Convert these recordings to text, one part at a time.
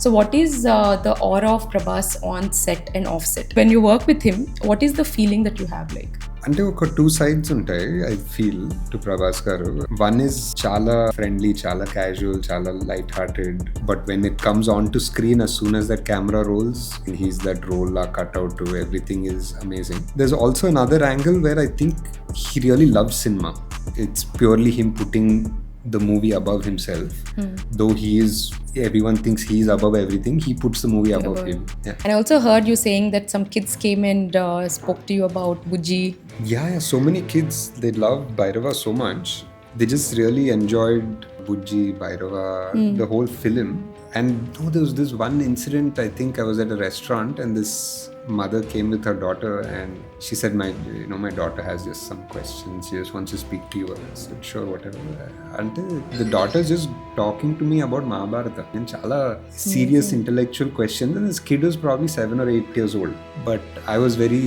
So what is the aura of Prabhas on set and off set? When you work with him, what is the feeling that you have like? అంటే ఒక two sides ఉంటాయి I feel to Prabhas గారు. One is చాలా friendly, చాలా casual, చాలా light hearted. But when it comes on to screen, as soon as that camera rolls, he's that role cut out to everything is amazing. There's also another angle where I think he really loves cinema. It's purely him putting the movie above himself. Though everyone thinks he's above everything, he puts the movie above him. Yeah. And I also heard you saying that some kids came and spoke to you about Bujji. Yeah, so many kids, they love Bhairava so much. They just really enjoyed Bujji, Bhairava, the whole film. And there was this one incident, I think I was at a restaurant and this mother came with her daughter and she said, my daughter has just some questions, she just wants to speak to you. I said, sure, whatever. Until the daughter just talking to me about Mahabharata and chala serious intellectual questions, and this kid was probably 7 or 8 years old. But I was very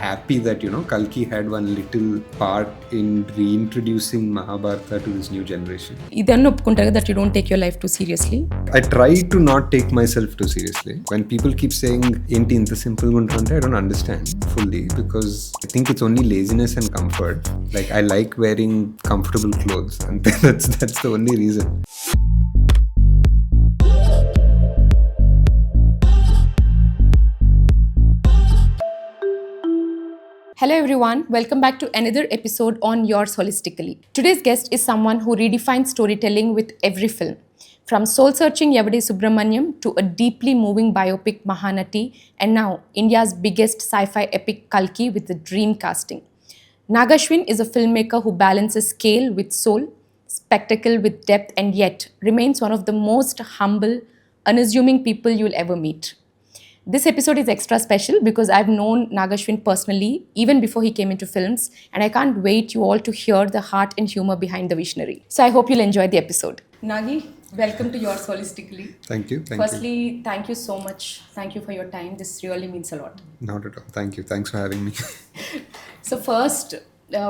happy that Kalki had one little part in reintroducing Mahabharata to this new generation. Idannu oppuntaru that you don't take your life too seriously. I try to not take myself too seriously. When people keep saying enti inta simple gunta ante, I don't understand fully, because I think it's only laziness and comfort. Like, I like wearing comfortable clothes and that's the only reason. Hello everyone, welcome back to another episode on Yours Holistically. Today's guest is someone who redefines storytelling with every film. From soul-searching Yavade Subramaniam to a deeply moving biopic Mahanati, and now India's biggest sci-fi epic Kalki with a dream casting. Nag Ashwin is a filmmaker who balances scale with soul, spectacle with depth, and yet remains one of the most humble, unassuming people you'll ever meet. This episode is extra special because I've known Nag Ashwin personally even before he came into films, and I can't wait you all to hear the heart and humor behind the visionary. So I hope you'll enjoy the episode. Nagi, welcome to Yours Holistically. Thank you. Firstly, thank you so much. Thank you for your time. This really means a lot. Not at all. Thank you. Thanks for having me. So first,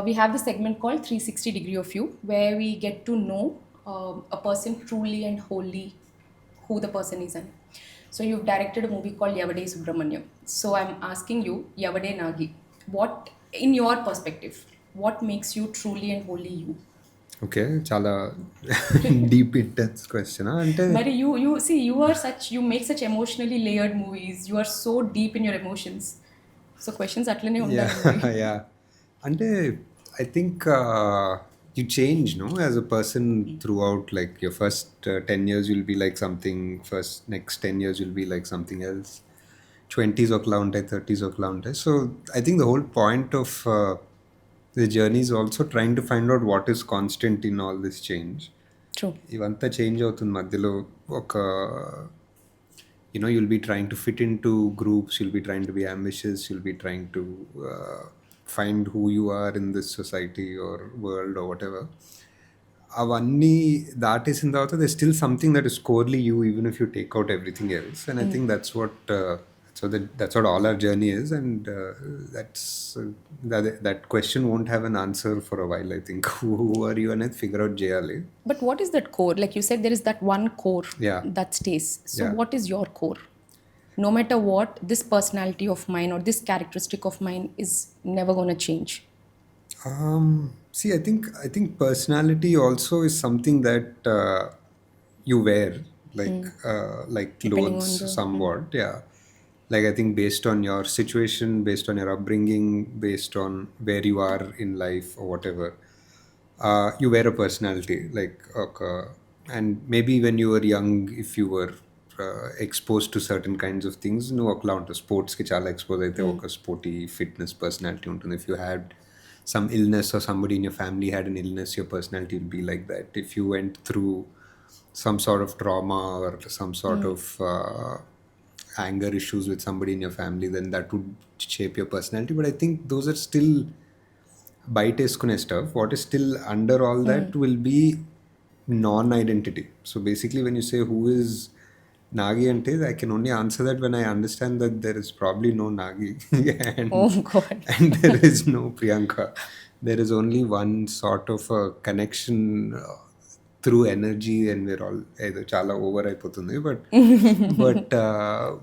we have the segment called 360 Degree of You, where we get to know a person truly and wholly who the person is in. So you've directed a movie called Yavade Subramaniam. So I'm asking you, Yavade Nagi, what, in your perspective, what makes you truly and wholly you? Okay, chala deep intense question. Mari, you make such emotionally layered movies. You are so deep in your emotions. So questions atlane undayi. Yeah. Ante I think you change, as a person throughout. Like, your first 10 years you'll be like something, next 10 years you'll be like something else. 20s okla untai, 30s okla untai. So I think the whole point of the journey is also trying to find out what is constant in all this change. True. Ivanta change avutundi madhyalo oka, you'll be trying to fit into groups, you'll be trying to be ambitious, you'll be trying to find who you are in this society or world or whatever. Avanni datesin tarvata there's still something that is corely you, even if you take out everything else. And I think that's what all our journey is, and that question won't have an answer for a while. I think who are you, and figure out jayali. But what is that core? Like you said, there is that one core that stays. So Yeah. what is your core? No matter what, this personality of mine or this characteristic of mine is never going to change. See, I think personality also is something that you wear, like Depending clothes, on the- somewhat. Yeah. Like, I think based on your situation, based on your upbringing, based on where you are in life or whatever, you wear a personality. Like, and maybe when you were young, if you were exposed to certain kinds of things, okla unta sports ki chala expose aithe oka sporty fitness personality untundi. If you had some illness or somebody in your family had an illness, your personality will be like that. If you went through some sort of trauma or some sort of anger issues with somebody in your family, then that would shape your personality. But I think those are still bite eskune stuff. What is still under all that will be non-identity. So basically, when you say who is Nagi ante, I can only answer that when I understand that there is probably no Nagi Oh God. and there is no Priyanka. There is only one sort of a connection through energy and we're all either chala over అయిపోతుంది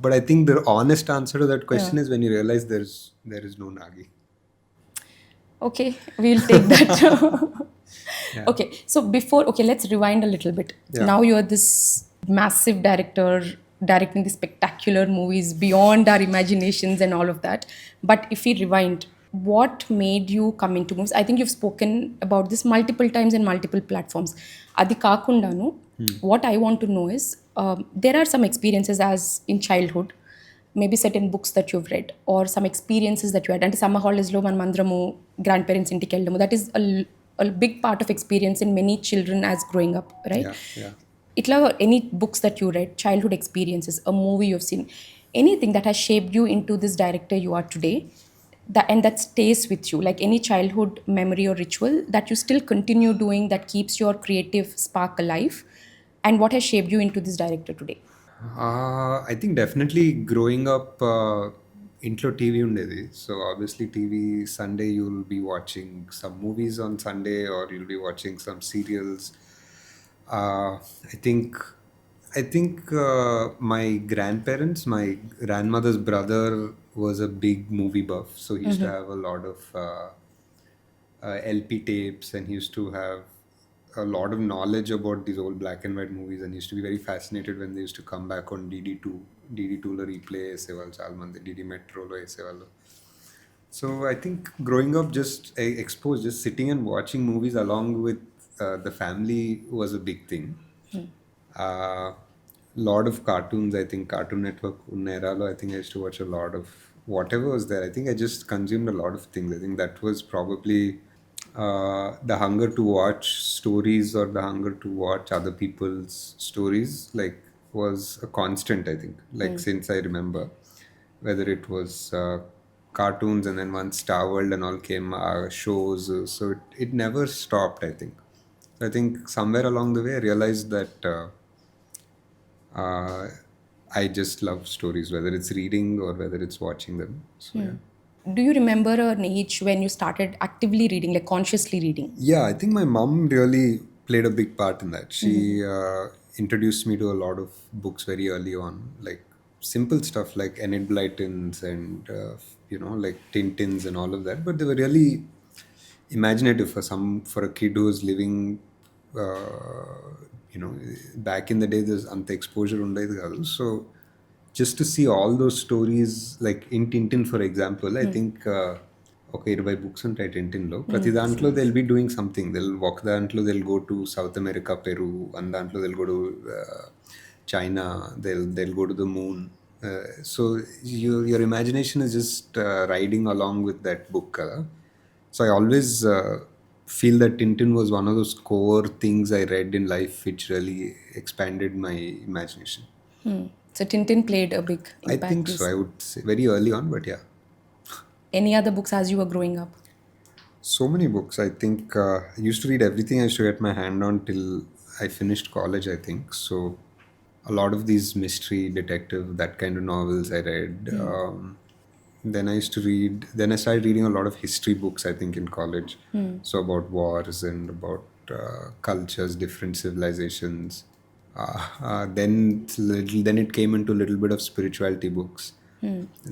but I think the honest answer to that question is when you realize there is no Nagi. Okay, we'll take that. Yeah. Okay, so let's rewind a little bit. Yeah. Now you're this massive director directing the spectacular movies beyond our imaginations and all of that. But if we rewind, what made you come into movies? I think you've spoken about this multiple times in multiple platforms. Adi kakundanu, what I want to know is there are some experiences as in childhood, maybe certain books that you've read or some experiences that you had. And summer holidays lo manmandramu grandparents inti keldamu. That is a big part of experience in many children as growing up, right? Yeah. Itla any books that you read, childhood experiences, a movie you've seen, anything that has shaped you into this director you are today, that stays with you, like any childhood memory or ritual that you still continue doing that keeps your creative spark alive, and what has shaped you into this director today? I think definitely growing up ఇంట్లో TV ఉండేది so obviously TV Sunday you'll be watching some movies on Sunday or you'll be watching some serials. I think my grandparents, my grandmother's brother was a big movie buff, so he used to have a lot of LP tapes, and he used to have a lot of knowledge about these old black and white movies, and he used to be very fascinated when they used to come back on DD2 లో replay చేసేవాళ్ళు చాలా మంది, DD మెట్రోలో వేసేవాళ్ళు. So I think growing up just exposed, just sitting and watching movies along with the family was a big thing. Lot of cartoons, I think Cartoon Network ఉన్న eraలో I think I used to watch a lot of whatever was there. I think I just consumed a lot of things. I think that was probably the hunger to watch stories or the hunger to watch other people's stories like was a constant, I think, like since I remember, whether it was cartoons and then once Star World and all came, shows, so it never stopped, I think. So I think somewhere along the way I realized that I just love stories, whether it's reading or whether it's watching them. So yeah. Do you remember an age when you started actively reading, like consciously reading? Yeah, I think my mom really played a big part in that. She introduced me to a lot of books very early on, like simple stuff like Enid Blytons and like Tintins and all of that. But they were really imaginative for a kid who was living. Back in the day, there's ante exposure undayadu kaadu. So just to see all those stories, like in Tintin, for example, I think okay, 20 books ఉంటాయి Tintinలో. ప్రతి దాంట్లో they'll be doing something. ఒక దాంట్లో they'll go to South America, Peru, and దాంట్లో they'll go to China, they'll go to the moon. So your imagination is just riding along with that book. So I always feel that Tintin was one of those core things I read in life which really expanded my imagination. So Tintin played a big impact. I think so. I would say very early on, but yeah. Any other books as you were growing up? So many books. I think I used to read everything I used to get my hand on till I finished college, I think. So a lot of these mystery, detective, that kind of novels I read. Then I started reading a lot of history books, I think, in college. So about wars and about cultures, different civilizations. Then it came into a little bit of spirituality books,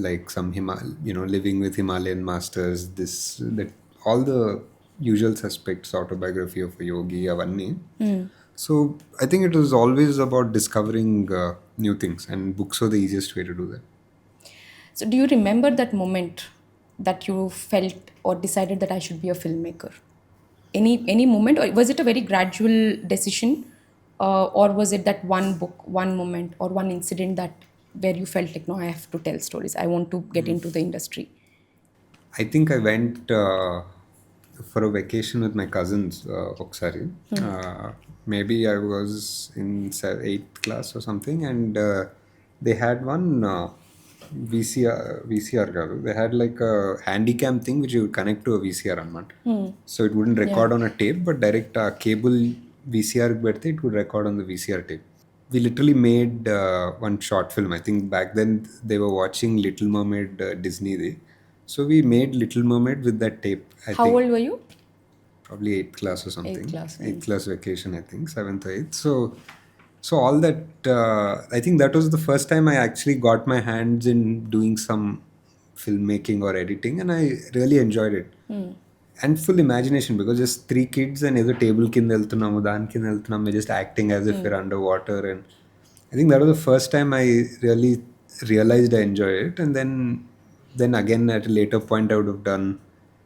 like some living with Himalayan masters, that all the usual suspects, autobiography of a yogi, avanni. So I think it was always about discovering new things, and books are the easiest way to do that. So do you remember that moment that you felt or decided that I should be a filmmaker? Any moment, or was it a very gradual decision, or was it that one book, one moment, or one incident that where you felt like, no, I have to tell stories, I want to get into the industry? I think I went for a vacation with my cousins oksari. Maybe I was in 8th class or something, and they had one VCR కాదు, they had like a handycam thing which you would connect to a VCR అన్నమాట. So it wouldn't record on a tape, but direct cable VCR పెడితే it would record on the VCR tape. We literally made one short film. I think back then they were watching Little Mermaid, Disney. So we made Little Mermaid with that tape. How old were you? probably 8th class or something. Eighth class. 8th class vacation, I think, 7th or 8th. So all that, I think that was the first time I actually got my hands in doing some filmmaking or editing, and I really enjoyed it. And full imagination, because just three kids and ఏదో table కింద వెళ్తున్నాము, దాని కింద వెళ్తున్నాము, just acting as if we're underwater. And I think that was the first time I really realized I enjoy it. And then again at a later point I would have done,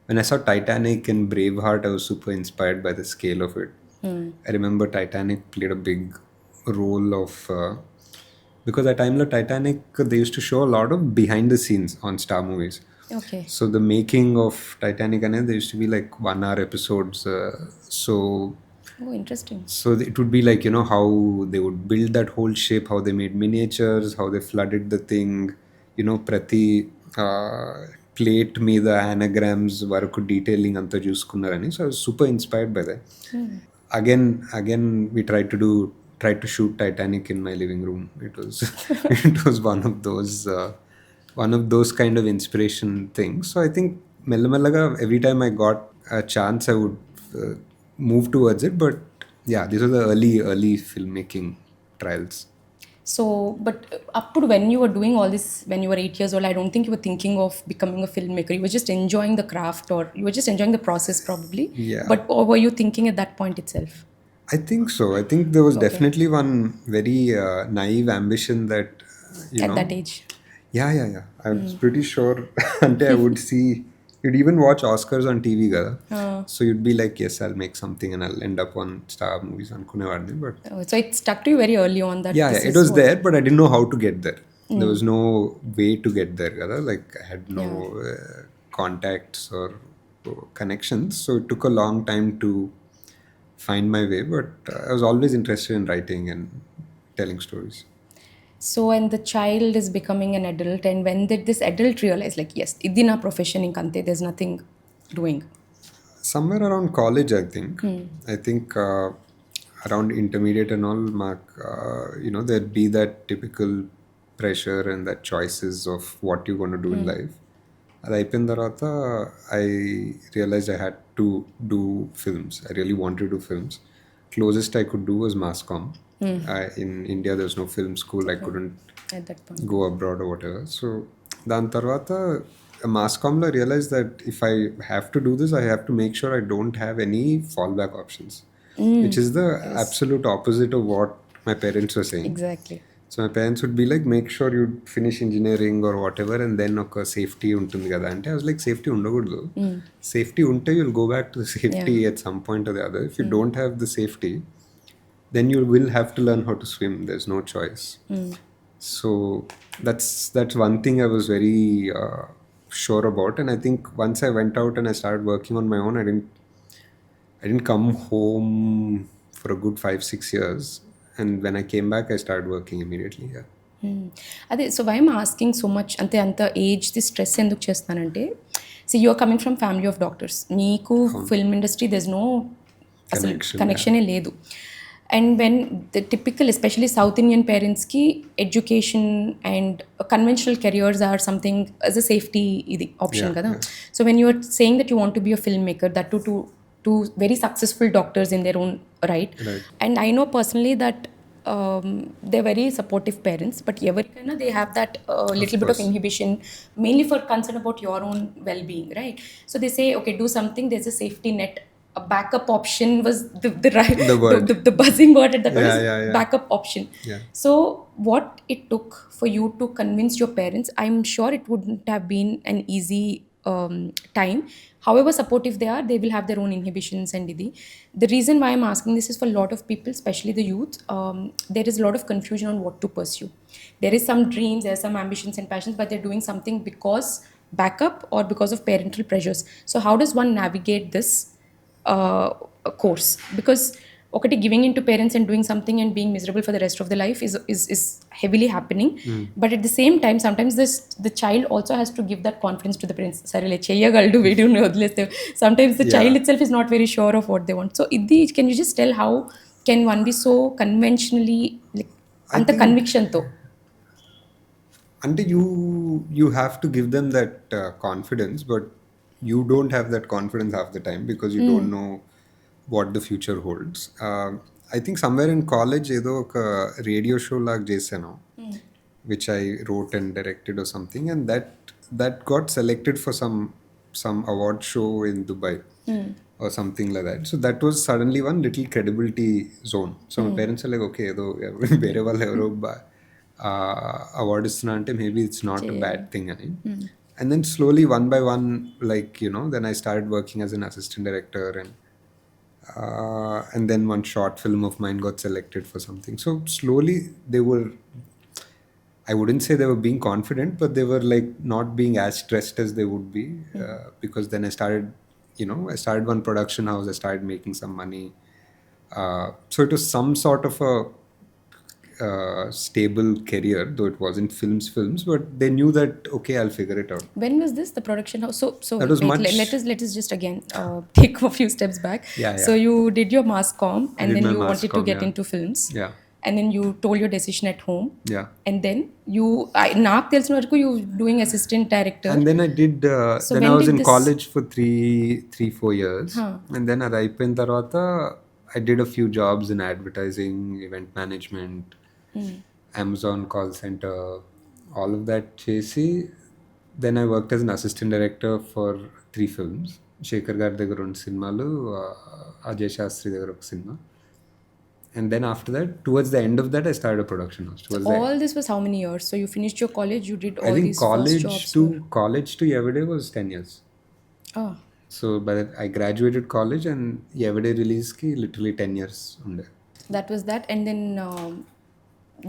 when I saw Titanic and Braveheart, I was super inspired by the scale of it. I remember Titanic played a big role of because at time Titanic they used to show a lot of behind the scenes on Star movies. Okay. So the making of Titanic, and there used to be like 1 hour episodes. Oh, interesting. So it would be like, how they would build that whole ship, how they made miniatures, how they flooded the thing, prati plate మీద anagrams వరకు detailing అంతా చూసుకున్నారని. So I was super inspired by that. Again we tried to shoot Titanic in my living room. It was it was one of those kind of inspiration things. So I think mellamallaga every time I got a chance I would move towards it. But yeah, these are the early filmmaking trials. So, but up to when you were doing all this, when you were 8 years old, I don't think you were thinking of becoming a filmmaker. You were just enjoying the craft, or you were just enjoying the process probably. Yeah. But or were you thinking at that point itself? I think so. I think there was definitely one very naive ambition that, At that age. Yeah. I was pretty sure. Until I would see, you'd even watch Oscars on TV, kada. So you'd be like, yes, I'll make something and I'll end up on Star movies on Kunevadni. But So it stuck to you very early on that. yeah, this it is was what- there, but I didn't know how to get there. There was no way to get there, kada. Like I had no contacts or connections. So it took a long time to find my way. But I was always interested in writing and telling stories. So when the child is becoming an adult, and when did this adult realize, like, yes, idi na profession inkante, there's nothing doing? Somewhere around college, I think. I think around intermediate and all, there'd be that typical pressure and that choices of what you're going to do in life. అది అయిపోయిన తర్వాత I realized I had to do films. I really wanted to do films. Closest I could do was mass comm. In India, there was no film school. I couldn't At that point. go abroad or whatever. So దాని తర్వాత mass comm I realized that if I have to do this, I have to make sure I don't have any fallback options, which is the absolute opposite of what my parents were saying. Exactly. So my parents would be like, make sure you finish engineering or whatever, and then oka safety ఉంటుంది కదా అంటే I was like, safety ఉండకూడదు. Safety ఉంటే you'll go back to the safety at some point or the other. If you don't have the safety, then you will have to learn how to swim. There's no choice. So that's one thing I was very sure about. And I think once I went out and I started working on my own, I didn't come home for a good 5-6 years. And when I came back, I started working immediately. Yeah. అదే so why I'm asking so much అంత ఏజ్ the stress ఎందుకు చేస్తానంటే so you are coming from family of doctors, నీకు film industry there's no అసలు కనెక్షనే లేదు. And when the typical especially South Indian పేరెంట్స్కి education and conventional careers are something as a safety ఇది ఆప్షన్ కదా. So when you are saying that you want to be a filmmaker, that to very successful doctors in their own right. And I know personally that they're very supportive parents, but everyone they have that little bit of inhibition, mainly for concern about your own well-being, right? So they say, okay, do something, there's a safety net. A backup option was the buzzing word at that time. Backup option. So what it took for you to convince your parents, I'm sure it wouldn't have been an easy time. However supportive they are, they will have their own inhibitions and idi. The reason why I'm asking this is for a lot of people, especially the youth, there is a lot of confusion on what to pursue. There is some dreams, there are some ambitions and passions, but they're doing something because backup or because of parental pressures. So how does one navigate this course? Because ఒకటి giving in to parents and doing something and being miserable for the rest of the life is heavily happening. But at the same time, sometimes the child also has to give that confidence to the parents. సరేలే చెయ్యగలడు video వదిలేస్తే. Sometimes the child itself is not very sure of what they want. So can you just tell how can one be so conventionally like అంత కన్విక్షన్తో? అంటే you have to give them that confidence, but you don't have that confidence half the time because you don't know what the future holds. I think somewhere in college, ఏదో ఒక radio show లాగా చేశాను, which I wrote and directed or something, and that got selected for some award show in Dubai or something like that. So that was suddenly one little credibility zone. So my parents are like, okay, ఏదో వేరే వాళ్ళు ఎవరో award ఇస్తున్నా అంటే maybe it's not a bad thing అని. And then slowly, one by one, like, then I started working as an assistant director, and then one short film of mine got selected for something. So slowly they were, I wouldn't say they were being confident, but they were like not being as stressed as they would be, because then I started, I started one production house, I started making some money. So it was some sort of a stable career, though it wasn't films, but they knew that, okay, I'll figure it out. When was this, the production house? So That was wait, much- let us just again take a few steps back. Yeah. So you did your mass comm, and did then my you mass wanted to comm, get yeah. into films. Yeah. And then you told your decision at home. Yeah. And then you, నాకు తెలిసిన వరకు you doing assistant director. And then I did, So then when I was did in this- college for 4 years. And then అది అయిపోయిన తర్వాత I did a few jobs in advertising, event management, Amazon call center, all of that చేసి then I worked as an assistant director for 3 films. Shekhar గారి దగ్గర 2 సినిమాలు, అజయ్ శాస్త్రి దగ్గర ఒక cinema. And then after that, towards the end of that, I started a production house. All this was how many years? So you finished your college, you did all I think these first jobs. college to Everyday was 10 years. Oh. So by that, I graduated college and Everyday release ki literally 10 years unde. That was that. And then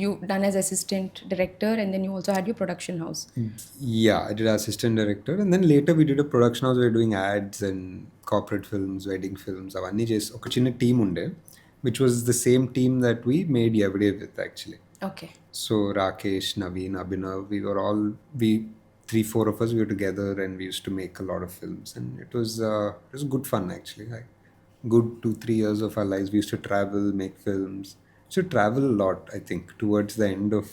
you done as assistant director, and then you also had your production house. Yeah, I did assistant director, and then later we did a production house. We were doing ads and corporate films, wedding films. Avanni chesi oka chinna team unde, which was the same team that we made Everyday with, actually. Okay. So Rakesh, Naveen, Abhinav, we 3-4 of us, we were together, and we used to make a lot of films, and it was good fun, actually. Like good 2-3 years of our lives, we used to travel, make films. So travel a lot, I think. Towards the end of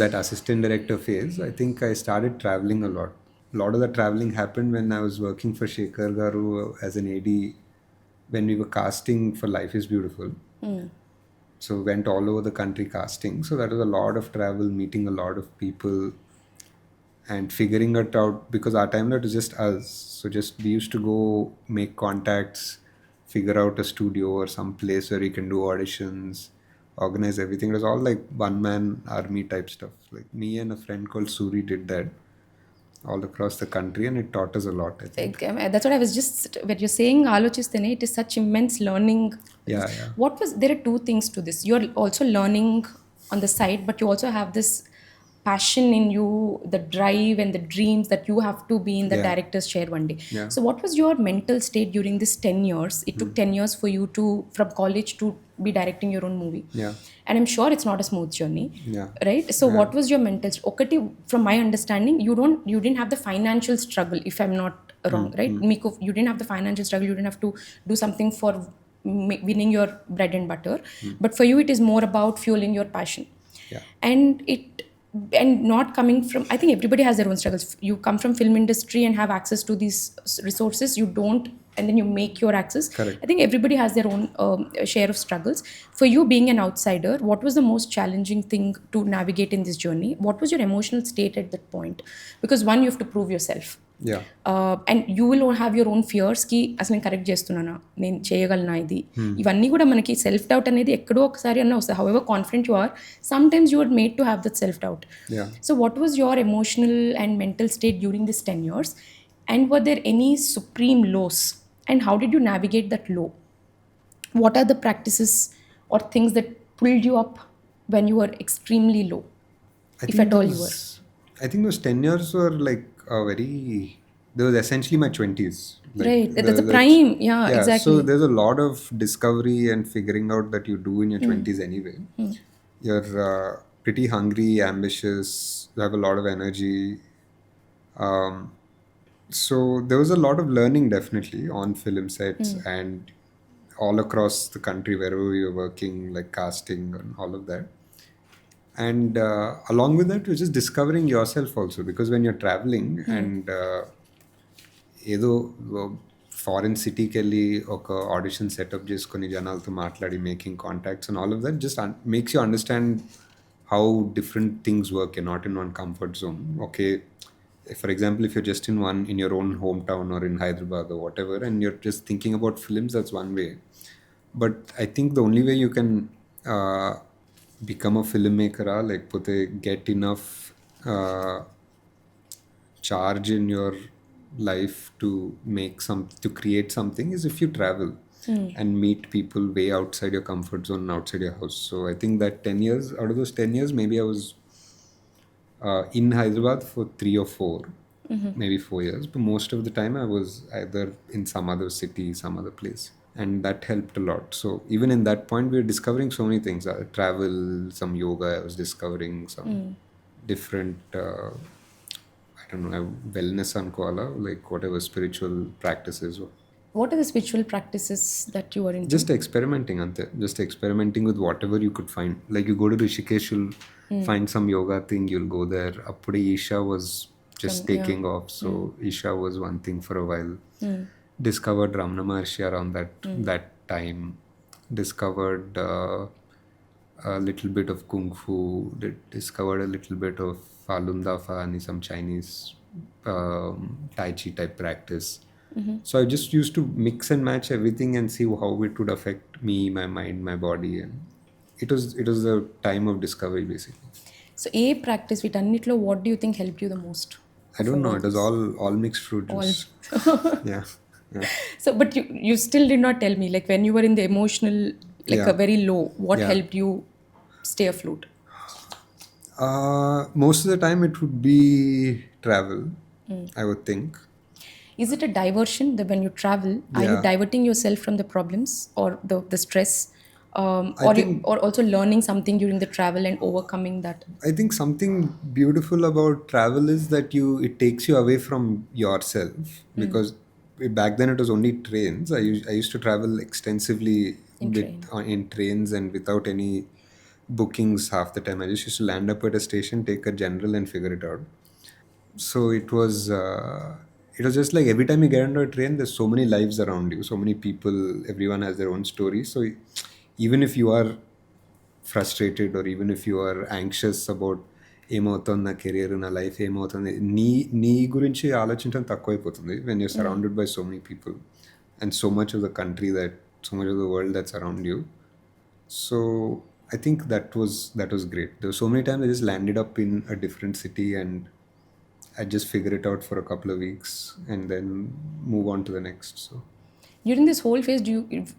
that assistant director phase, I think I started traveling a lot. A lot of the traveling happened when I was working for Shekhar Garu as an AD, when we were casting for Life is Beautiful. So went all over the country casting. So that was a lot of travel, meeting a lot of people, and figuring it out, because our time that was just us. So just we used to go make contacts, figure out a studio or some place where we can do auditions, organize everything. It was all like one-man army type stuff. Like me and a friend called Suri did that all across the country, and it taught us a lot, I think. That's what I was just, when you're saying Alochistene, it is such immense learning. Yeah. There are 2 things to this. You're also learning on the side, but you also have this passion in you, the drive and the dreams that you have to be in the Yeah. director's chair one day. Yeah. So what was your mental state during this 10 years? It took 10 years for you to, from college to be directing your own movie. Yeah. And I'm sure it's not a smooth journey. Yeah. Right? So what was your mental okati, from my understanding, you didn't have the financial struggle, if I'm not wrong, right? Meeku, you didn't have the financial struggle, you didn't have to do something for winning your bread and butter. But for you, it is more about fueling your passion. Yeah. And not coming from, I think everybody has their own struggles. You come from film industry and have access to these resources, you don't, and then you make your access. Correct. I think everybody has their own share of struggles. For you, being an outsider, what was the most challenging thing to navigate in this journey? What was your emotional state at that point? Because one, you have to prove yourself. Yeah. And you will have your own ఫియర్స్కి అసలు నేను correct చేస్తున్నానా, నేను చేయగలనా ఇది, ఇవన్నీ కూడా మనకి సెల్ఫ్ డౌట్ అనేది ఎక్కడో ఒకసారి అన్న వస్తుంది. However confident you are, sometimes you are made to have that self doubt. Yeah. So what was your emotional and mental state during this 10 years, and were there any supreme lows, and how did you navigate that low? What are the practices or things that pulled you up when you were extremely low, if at all you were? I think those 10 years were like they was essentially my 20s. Like Right, that's the prime. Yeah, exactly. So there's a lot of discovery and figuring out that you do in your 20s anyway. You're pretty hungry, ambitious, you have a lot of energy. So there was a lot of learning, definitely, on film sets and all across the country, wherever we were working, like casting and all of that. And along with that, you're just discovering yourself also, because when you're traveling and ఏదో foreign సిటీకి వెళ్ళి ఒక audition setup చేసుకొని జనాలతో మాట్లాడి making contacts and all of that just makes you understand how different things work. You're not in one comfort zone. Okay, for example, if you're just in your own hometown or in Hyderabad or whatever, and you're just thinking about films, that's one way. But I think the only way you can uh, become a filmmaker, like get enough uh, charge in your life to to create something, is if you travel and meet people way outside your comfort zone and outside your house. So I think that 10 years, out of those 10 years, maybe I was in Hyderabad for 3 or 4, maybe 4 years, but most of the time I was either in some other city, some other place, and that helped a lot. So even in that point, we were discovering so many things. Travel, some yoga, I was discovering some different I don't know, wellness ankoala, like whatever spiritual practices. What are the spiritual practices that you are into? Just experimenting, ante. Just experimenting with whatever you could find. Like you go to Rishikesh, you'll find some yoga thing, you'll go there. Appude Isha was just taking off, so Isha was one thing for a while. Discovered Ramana Maharshi around that time. Discovered a little bit of kung fu. Discovered a little bit of Falun Dafa and some Chinese Tai Chi type practice. So I just used to mix and match everything and see how it would affect me, my mind, my body, and it was a time of discovery basically. So a practice వీటన్నిటిలో what do you think helped you the most? I don't know. It was all mixed fruit juice. Yeah. So but you still did not tell me, like when you were in the emotional, like a very low, what helped you stay afloat? Most of the time it would be travel, I would think. Is it a diversion that when you travel, are you diverting yourself from the problems or the stress, or also learning something during the travel and overcoming that? I think something beautiful about travel is that it takes you away from yourself, because back then it was only trains. I used to travel extensively in trains and without any bookings half the time. I just used to land up at a station, take a general and figure it out. So it was just like every time you get onto a train, there's so many lives around you, so many people, everyone has their own story. So even if you are frustrated or even if you are anxious about ఏమవుతుంది నా career, నా life ఏమవుతుంది, నీ గురించి ఆలోచించడం తక్కువైపోతుంది when you're surrounded by so many people and so much of the country, so much of the world that's around you. So I think that was great. There were so many times I just landed up in a different city and I just figure it out for a couple of weeks and then move on to the next. So during this whole phase,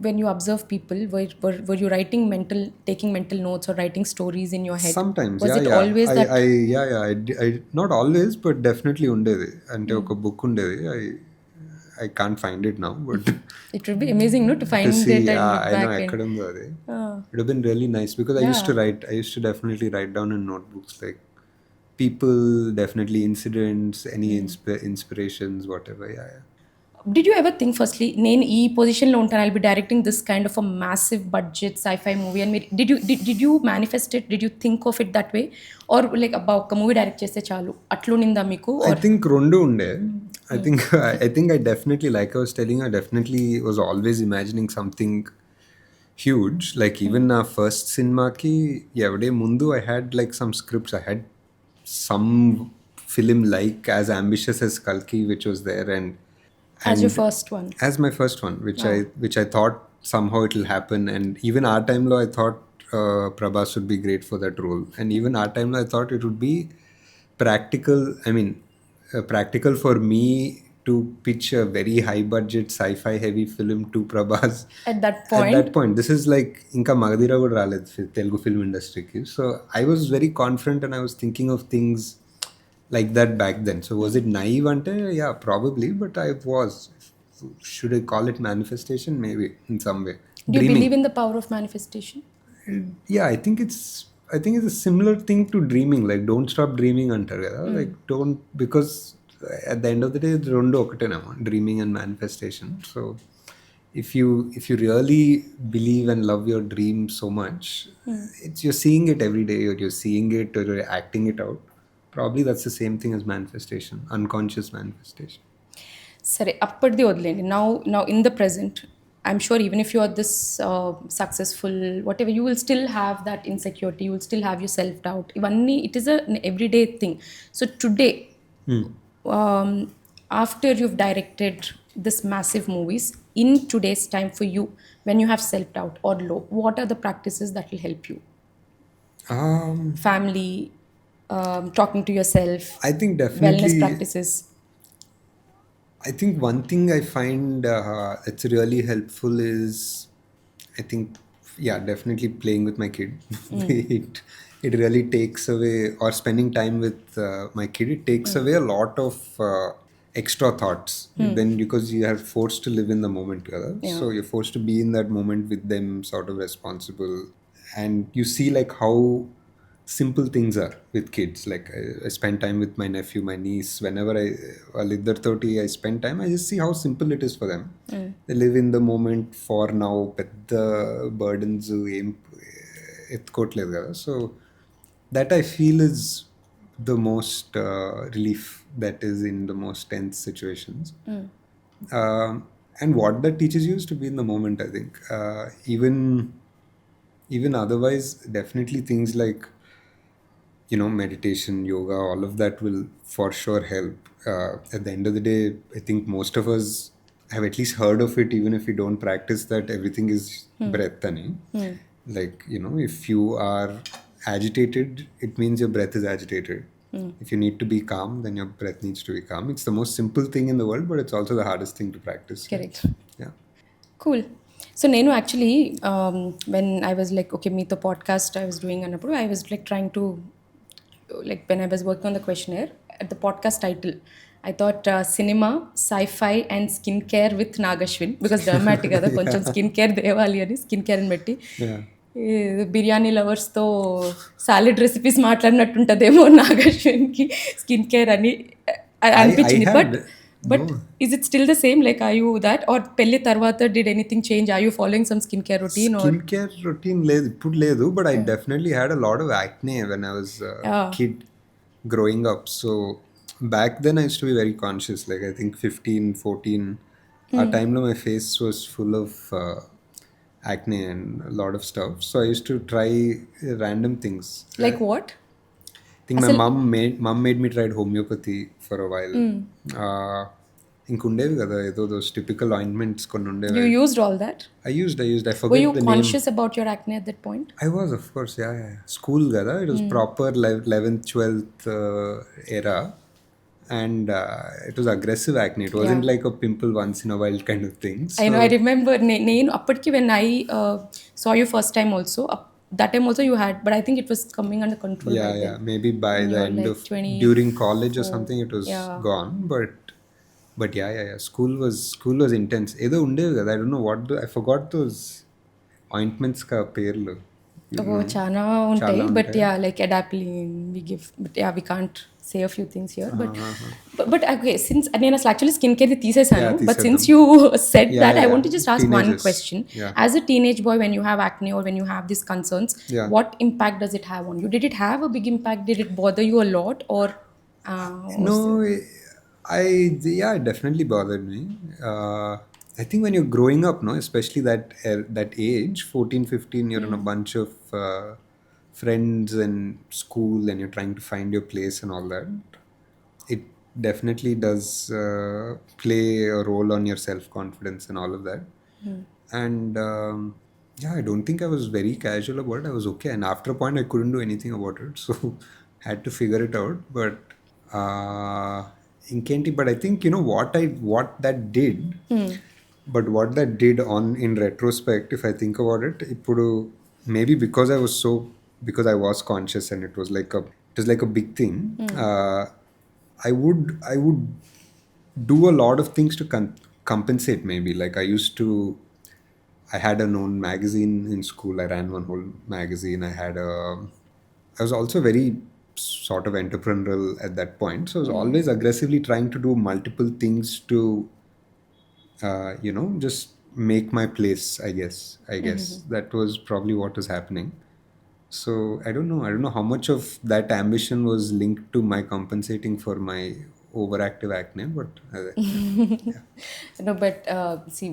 when you observe people, were you taking mental notes or writing stories in your head? Sometimes, was it always that? I not always, but definitely undedi. Ante oka book undedi. I can't find it now, but it would be amazing, no, to find see, it and look I know back. It would have been really nice because I used to definitely write down in notebooks, like people, definitely incidents, any inspirations, whatever. Did you ever think, firstly, నేను ఈ పొజిషన్లో ఉంటాను, I'll be directing this kind of a massive budget sci-fi movie, and did you manifest it? Did you think of it that way, or like అబ్బా ఒక movie direct చేస్తే చాలు అట్లునిందా మీకు? I think రెండు ఉండే. I think I definitely, like I was telling you, I definitely was always imagining something huge. Like even our first cinema ki evade mundu, I had like some scripts. I had some film like as ambitious as Kalki, which was there, and as your first one? As my first one, which I thought somehow it will happen. And even our time lo, I thought Prabhas would be great for that role. And even our time lo, I thought it would be practical. I mean, practical for me to pitch a very high budget sci-fi heavy film to Prabhas. At that point. This is like inka Magadira would raled Telugu film industry ki. So I was very confident and I was thinking of things like that back then. So was it naive ante? Yeah, probably, but I was. Should I call it manifestation? Maybe in some way. Do you believe in the power of manifestation? Yeah, I think it's a similar thing to dreaming. Like don't stop dreaming antar kada. Like don't, because at the end of the day rendu okate nama, dreaming and manifestation. So if you really believe and love your dream so much, you're seeing it every day, or you're seeing it, or you're acting it out. Probably that's the same thing as manifestation, unconscious manifestation. సరే అప్పటిది వదిలేండి. Now in the present I'm sure even if you are this successful whatever you will still have that insecurity, you will still have you self doubt. ఇవన్నీ it is a everyday thing. So today after you've directed this massive movies, in today's time for you, when you have self doubt or low, what are the practices that will help you? Family, talking to yourself, I think wellness definitely. practices. I think one thing I find it's really helpful is, I think, yeah, definitely playing with my kid. It really takes away, or spending time with my kid, it takes away a lot of extra thoughts. Then, because you are forced to live in the moment together, so you're forced to be in that moment with them, sort of responsible, and you see like how simple things are with kids. Like I spend time with my nephew, my niece. Whenever వాళ్ళిద్దరు తోటి I spend time, I just see how simple it is for them. They live in the moment for now. పెద్ద burdens ఏం ఎత్తుకోవట్లేదు కదా. So that I feel is the most relief that is in the most tense situations. And what that teaches you is to be in the moment, I think. Even otherwise, definitely things like, meditation, yoga, all of that will for sure help. At the end of the day, I think most of us have at least heard of it, even if we don't practice that. Everything is breath, ani. Like, if you are agitated, it means your breath is agitated. If you need to be calm, then your breath needs to be calm. It's the most simple thing in the world, but it's also the hardest thing to practice. Correct. Yeah. Cool. So నేను actually when I was like, okay, మీతో podcast I was doing అన్నప్పుడు I was like trying to, like when I was working on the questionnaire, at the podcast title, I thought cinema, sci-fi and skincare with Nag Ashwin, because dramatic కదా కొంచెం skin care దేవాలి అని skin care అని పెట్టి Yeah. Biryani లవర్స్తో solid recipes మాట్లాడినట్టుంటుందేమో నాగ్ అశ్విన్కి skin care అని అనిపించింది. But is it still the same? Like, are you that? Or pelli tarvata, did anything change? Are you following some skincare routine? Skincare routine లేదు, but I definitely had a lot of acne when I was a kid growing up. So back then I used to be very conscious. Like I think 15, 14, our time my face was full of acne and a lot of stuff. So I used to try random things. Like what? I think my mom made me try homeopathy for a while. ఇంకుండేవి కదా ఏదో those typical ointments కొన్ని ఉండేవి. You used all that? I forgot Were you the name. conscious about your acne at that point? I was, of course, yeah. School kada, it was proper 11th, 12th era, and it was aggressive acne. It wasn't like a pimple once in a while kind of thing. So, I know, I remember నేను అప్పటికి when I saw you first time also, that time also you had, but I think it was coming under control. Yeah. Maybe by the end like of 20, during college or something, it was gone. But yeah. School was intense. ఏదో ఉండేవి కదా. I don't know I forgot those ointments ka పేర్లు. చాలా ఉంటాయి, but yeah, like adapalene we give, but yeah, we can't say a few things here. But okay, since నేను అసలు actually skin care తీసేసాను, but since you said that, I want to just ask one question. As a teenage boy, when you have acne or when you have these concerns, what impact does it have on you? Did it have a big impact? Did it bother you a lot, or no? It definitely bothered me. I think when you're growing up, no, especially that age, 14, 15, you're in a bunch of friends and school, and you're trying to find your place and all that. It definitely does play a role on your self-confidence and all of that. And I don't think I was very casual about it. I was okay, and after a point I couldn't do anything about it, so had to figure it out. But ఇంకేంటి, but I think what that did, but what that did in retrospect, if I think about it, ఇప్పుడు maybe because I was conscious and it was like a big thing. I would do a lot of things to compensate. Maybe like I had a known magazine in school. I ran one whole magazine. I was also very sort of entrepreneurial at that point, so I was always aggressively trying to do multiple things to just make my place. I guess that was probably what was happening. So I don't know how much of that ambition was linked to my compensating for my overactive acne, but yeah. No, but see,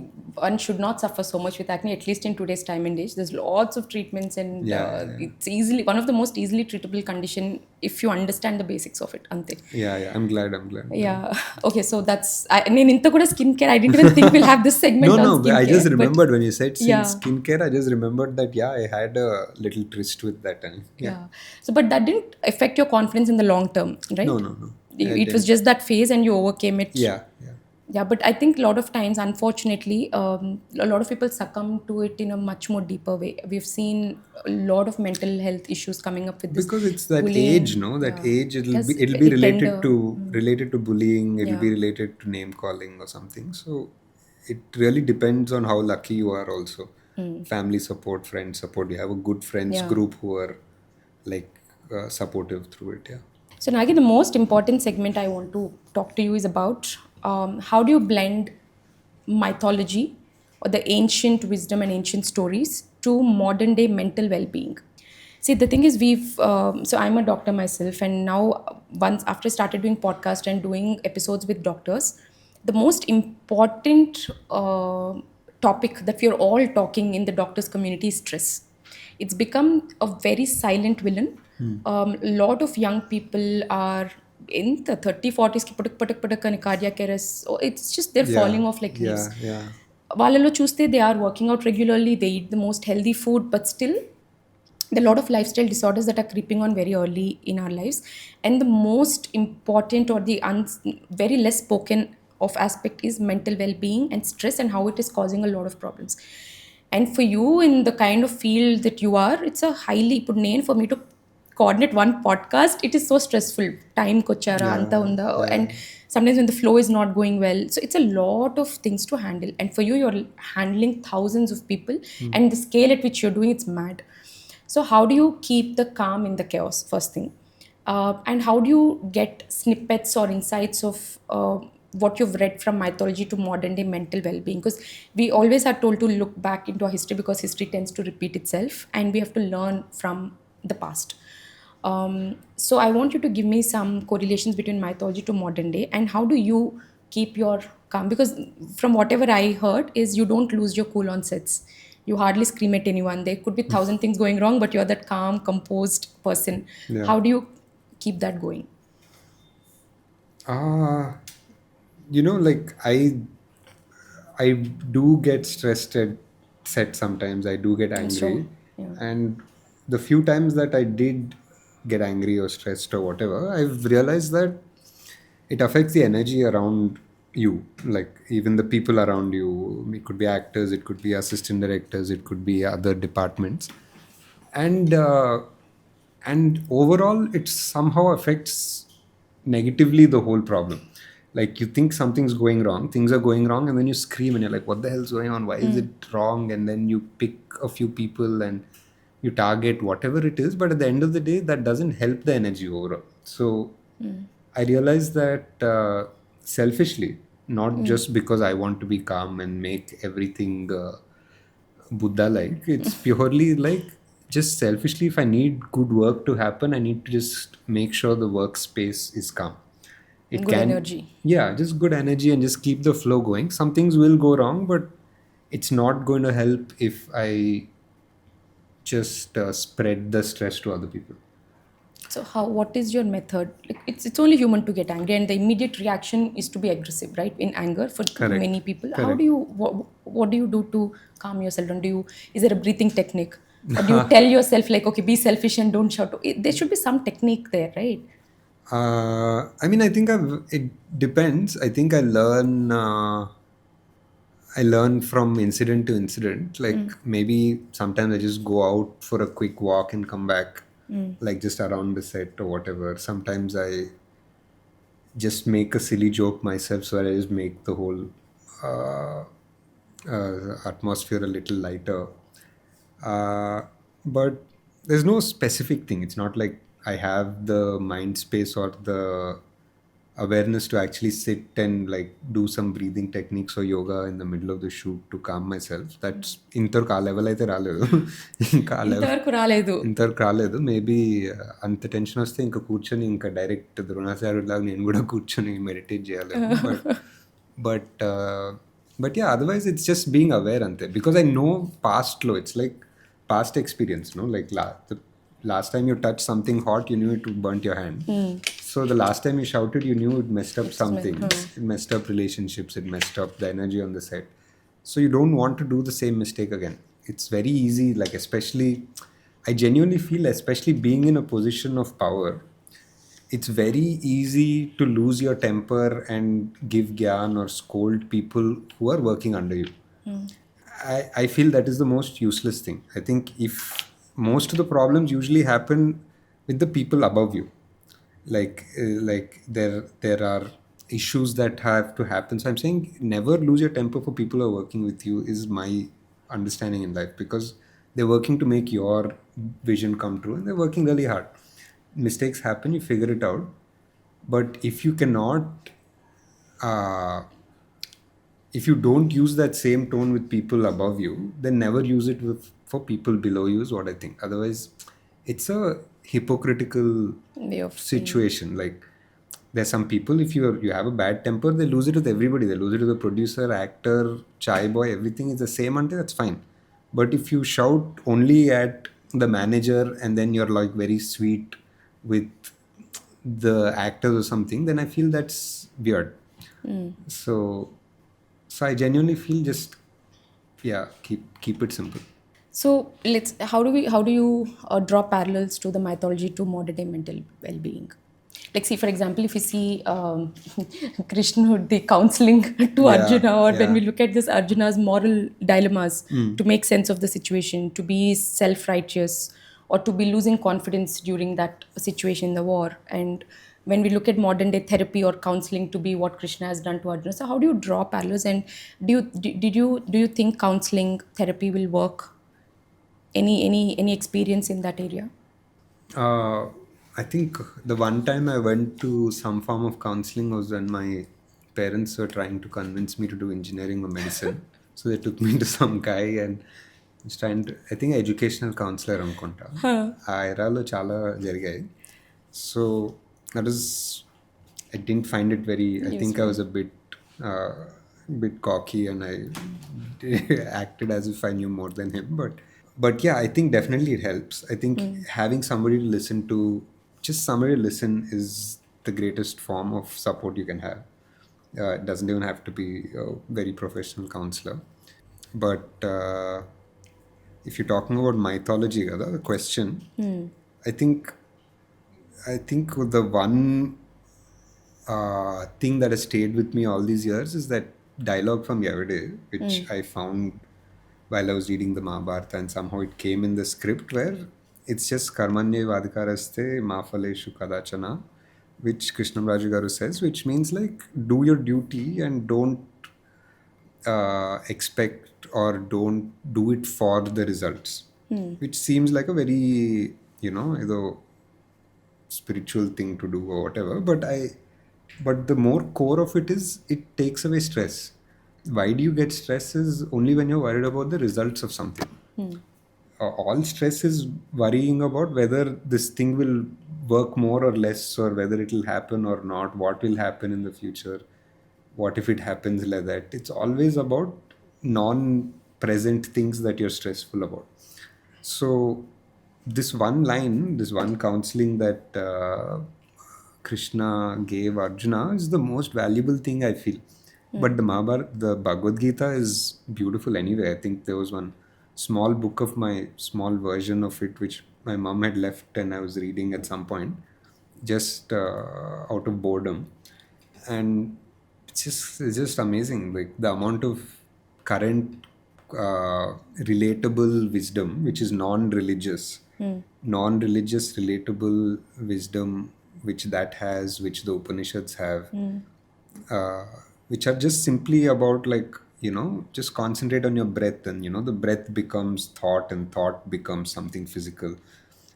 one should not suffer so much with acne, at least in today's time and age. There's lots of treatments, and Yeah, yeah, yeah. it's easily one of the most easily treatable condition if you understand the basics of it. Ante. Yeah, yeah. I'm glad. Yeah. Okay, so that's I mean, inta kuda skincare. I didn't even think we'll have this No, segment on no, but I just skincare. But remembered when you said yeah, skincare, I just remembered that, yeah, I had a little tryst with that time. Yeah. yeah. So, but that didn't affect your confidence in the long term, No, right? no, no. I It was didn't. just that phase, and you overcame it. Yeah, yeah. Yeah, but I think a lot of times, unfortunately, a lot of people succumb to it in a much more deeper way. We've seen a lot of mental health issues coming up with this Because it's that age, bullying. no? That Yeah, age, because it'll be very tender. related to bullying. It'll Yeah, be related to name calling or something. So it really depends on how lucky you are. Also, family support, friend support. You have a good friends yeah. group who are like supportive through it. Yeah. So, Nagi, the most important segment I want to talk to you is about how do you blend mythology or the ancient wisdom and ancient stories to modern day mental well being. See, the thing is, so I'm a doctor myself, and now once after I started doing podcast and doing episodes with doctors, the most important topic that we are all talking in the doctors community is stress. It's become a very silent villain. A lot of young people are in the 30 40s ki patak patak patak అని cardiac arrest. So it's just they're falling Yeah, off like leaves. yeah, yeah. వాళ్ళలో చూస్తే they are working out regularly, they eat the most healthy food, but still there are a lot of lifestyle disorders that are creeping on very early in our lives. And the most important or the very less spoken of aspect is mental well-being and stress and how it is causing a lot of problems. And for you in the kind of field that you are, it's a highly put name for me to coordinate one podcast. It is so stressful. Time kochara anta Yeah, unda, and yeah. sometimes when the flow is not going well. So it's a lot of things to handle. And for you, you're handling thousands of people, and the scale at which you're doing, it's mad. So, how do you keep the calm in the chaos, first thing? And how do you get snippets or insights of what you've read from mythology to modern day mental well being? Because we always are told to look back into our history because history tends to repeat itself and we have to learn from the past. So, I want you to give me some correlations between mythology to modern day and how do you keep your calm? Because from whatever I heard, is you don't lose your cool on sets, you hardly scream at anyone, there could be thousand things going wrong, but you're that calm composed person. Yeah. How do you keep that going? Uh, like I do get stressed at set sometimes. I do get I'm angry. sure. Yeah. And the few times that I did get angry or stressed or whatever, I've realized that it affects the energy around you. Like even the people around you. It could be actors, it could be assistant directors, it could be other departments. And overall it somehow affects negatively the whole problem. Like you think something's going wrong, things are going wrong, and then you scream and you're like, what the hell's going on, why is it wrong? And then you pick a few people and you target whatever it is, but at the end of the day that doesn't help the energy overall. So I realized that selfishly, not just because I want to be calm and make everything Buddha like. It's purely like just selfishly, if I need good work to happen, I need to just make sure the workspace is calm. It Good can, energy. yeah, just good energy and just keep the flow going. Some things will go wrong, but it's not going to help if I just spread the stress to other people. So how, what is your method? Like it's only human to get angry, and the immediate reaction is to be aggressive, right? In anger for Correct. many people. How do Correct. you what do you do to calm yourself down? Do you, is there a breathing technique? Or do you tell yourself like, okay, be selfish and don't shout? There should be some technique there, right? I mean, I think it depends. I think I learn from incident to incident. Like maybe sometimes I just go out for a quick walk and come back, like just around the set or whatever. Sometimes I just make a silly joke myself, so I just make the whole uh, atmosphere a little lighter. But there's no specific thing. It's not like I have the mind space or the awareness to actually sit and like do some breathing techniques or yoga in the middle of the shoot to calm myself. That's ఇంతవరకు ఆ level అయితే రాలేదు. ఇంకా ఆ level ఇంతవరకు రాలేదు. ఇంతవరకు రాలేదు. మేబీ అంత టెన్షన్ వస్తే ఇంకా కూర్చొని ఇంకా డైరెక్ట్ ద్రోణాచార్యులాగా నేను కూడా కూర్చొని మెడిటేట్ చేయాలేమో. But but yeah, otherwise it's just being aware అంతే. బికాస్ ఐ నో పాస్ట్లో it's like past experience, no? Like the last time you touched something hot, you knew it burnt your hand. So the last time you shouted, you knew it messed up something. It messed up relationships, it messed up the energy on the set. So you don't want to do the same mistake again. It's very easy, like especially, I genuinely feel, especially being in a position of power, it's very easy to lose your temper and give gyan or scold people who are working under you. I feel that is the most useless thing. I think if most of the problems usually happen with the people above you, like there are issues that have to happen. So I'm saying never lose your temper for people who are working with you is my understanding in life, because they're working to make your vision come true and they're working really hard. Mistakes happen, you figure it out. But if you cannot if you don't use that same tone with people above you, then never use it for people below you is what I think. Otherwise, it's a hypocritical Way of situation. Like there's some people, if you have a bad temper, they lose it with everybody. They lose it with the producer, actor, chai boy, everything is the same until that's fine. But if you shout only at the manager and then you're like very sweet with the actors or something, then I feel that's weird. So I genuinely feel just keep it simple. So how do you draw parallels to the mythology to modern day mental well-being? Like, see, for example, if you see Krishna, the counseling to Arjuna, or when we look at this Arjuna's moral dilemmas to make sense of the situation, to be self-righteous or to be losing confidence during that situation in the war. And when we look at modern day therapy or counseling to be what Krishna has done to Arjuna, so how do you draw parallels? And do you think counseling therapy will work? Any experience in that area? I think the one time I went to some form of counseling was when my parents were trying to convince me to do engineering or medicine. So they took me to some guy and was trying to, I think educational counselor అనుకుంటా. ఆ ఎరాలో చాలా జరిగాయి. So that was, I didn't find it very, I think I was a bit cocky and I acted as if I knew more than him. But yeah, I think definitely it helps. I think having somebody to listen to, just somebody to listen is the greatest form of support you can have. It doesn't even have to be a very professional counselor. But if you're talking about mythology, the question, I think the one thing that has stayed with me all these years is that dialogue from Yavade, which I found while I was reading the Mahabharata, and somehow it came in the script where it's just karmanye vadikaraste mafaleshu kadachana, which Krishnamraju Garu says, which means like do your duty and don't expect or don't do it for the results, which seems like a very spiritual thing to do or whatever, but the more core of it is it takes away stress. Why do you get stress is only when you're worried about the results of something. All stress is worrying about whether this thing will work more or less, or whether it will happen or not, what will happen in the future, what if it happens like that. It's always about non-present things that you're stressful about. So this one counseling that Krishna gave Arjuna is the most valuable thing I feel. But the Bhagavad Gita is beautiful anyway. I think there was one small book of my small version of it which my mom had left and I was reading at some point, just out of boredom. And it's just amazing, like the amount of current relatable wisdom, which is non-religious relatable wisdom, which the Upanishads have, which are just simply about like, just concentrate on your breath, and the breath becomes thought and thought becomes something physical,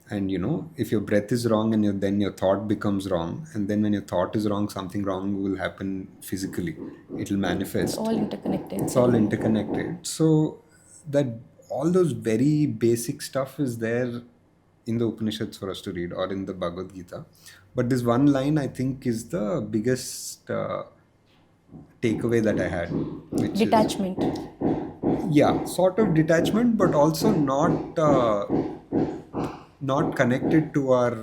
And if your breath is wrong and then your thought becomes wrong, and then when your thought is wrong, something wrong will happen physically. It'll manifest. All interconnected. It's all interconnected. So that all those very basic stuff is there in the Upanishads for us to read, or in the Bhagavad Gita. But this one line, I think, is the biggest takeaway that I had, which Detachment. is sort of detachment, but also not connected to our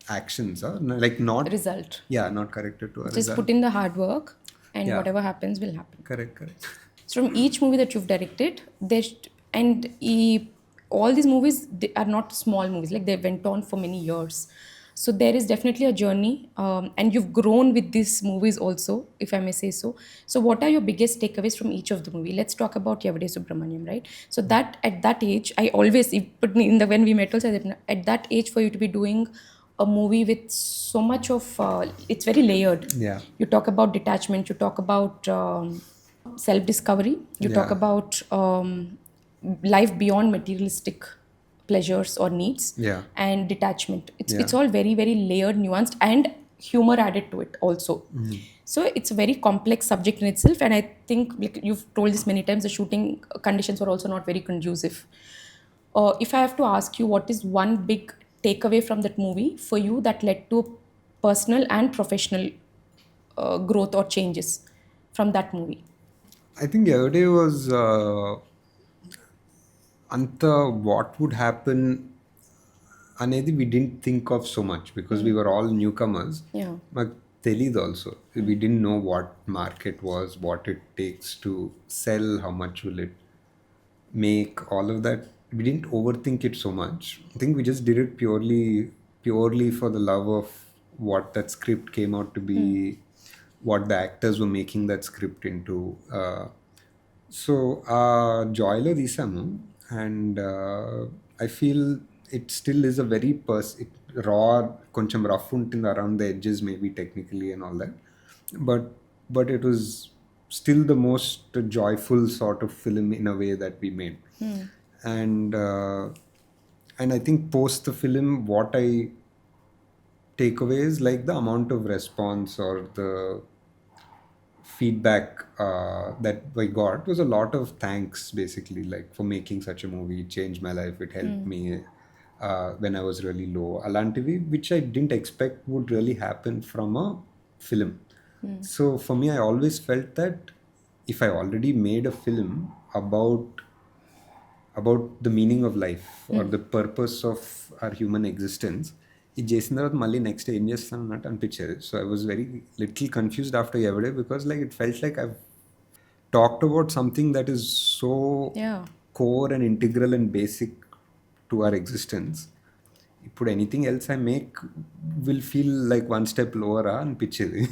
actions, like not Result. not connected to our Just result. put in the hard work, and Yeah. whatever happens will happen. Correct. So from each movie that you've directed, all these movies, they are not small movies. Like, they went on for many years. So there is definitely a journey, and you've grown with these movies also, if I may say so. So what are your biggest takeaways from each of the movie? Let's talk about Yavade Subramaniam, right? So that at that age, I always put me in the when we met also, at that age, for you to be doing a movie with so much of it's very layered. Yeah. You talk about detachment, you talk about self discovery, you talk Yeah. about life beyond materialistic pleasures or needs, Yeah. and detachment. It's Yeah. it's all very, very layered, nuanced, and humor added to it also. So it's a very complex subject in itself, and I think, like you've told this many times, the shooting conditions were also not very conducive. If I have to ask you, what is one big takeaway from that movie for you that led to personal and professional growth or changes from that movie? I think every day was anta what would happen అనేది we didn't think of so much, because we were all newcomers. Yeah. But తెలీదు also. We didn't know what market was, what it takes to sell, how much will it make, all of that. We didn't overthink it so much. I think we just did it purely for the love of what that script came out to be, what the actors were making that script into. So జాయ్లో తీసాము, and I feel it still is a very raw, కొంచెం rough ఉంటుంది around the edges maybe technically and all that, but it was still the most joyful sort of film in a way that we made. And I think post the film, what I take away is like the amount of response or the feedback that I got was a lot of thanks, basically, like for making such a movie. It changed my life, it helped me when I was really low, alantivi, which I didn't expect would really happen from a film. So for me, I always felt that if I already made a film about the meaning of life or the purpose of our human existence, ఇది చేసిన తర్వాత మళ్ళీ next ఏం చేస్తాను అన్నట్టు అనిపించేది. So I was very little confused after Yevade, because like it felt like I talked about something that is so core and integral and basic to our existence. ఇప్పుడు anything else I make will feel like one step లోవరా అనిపించేది.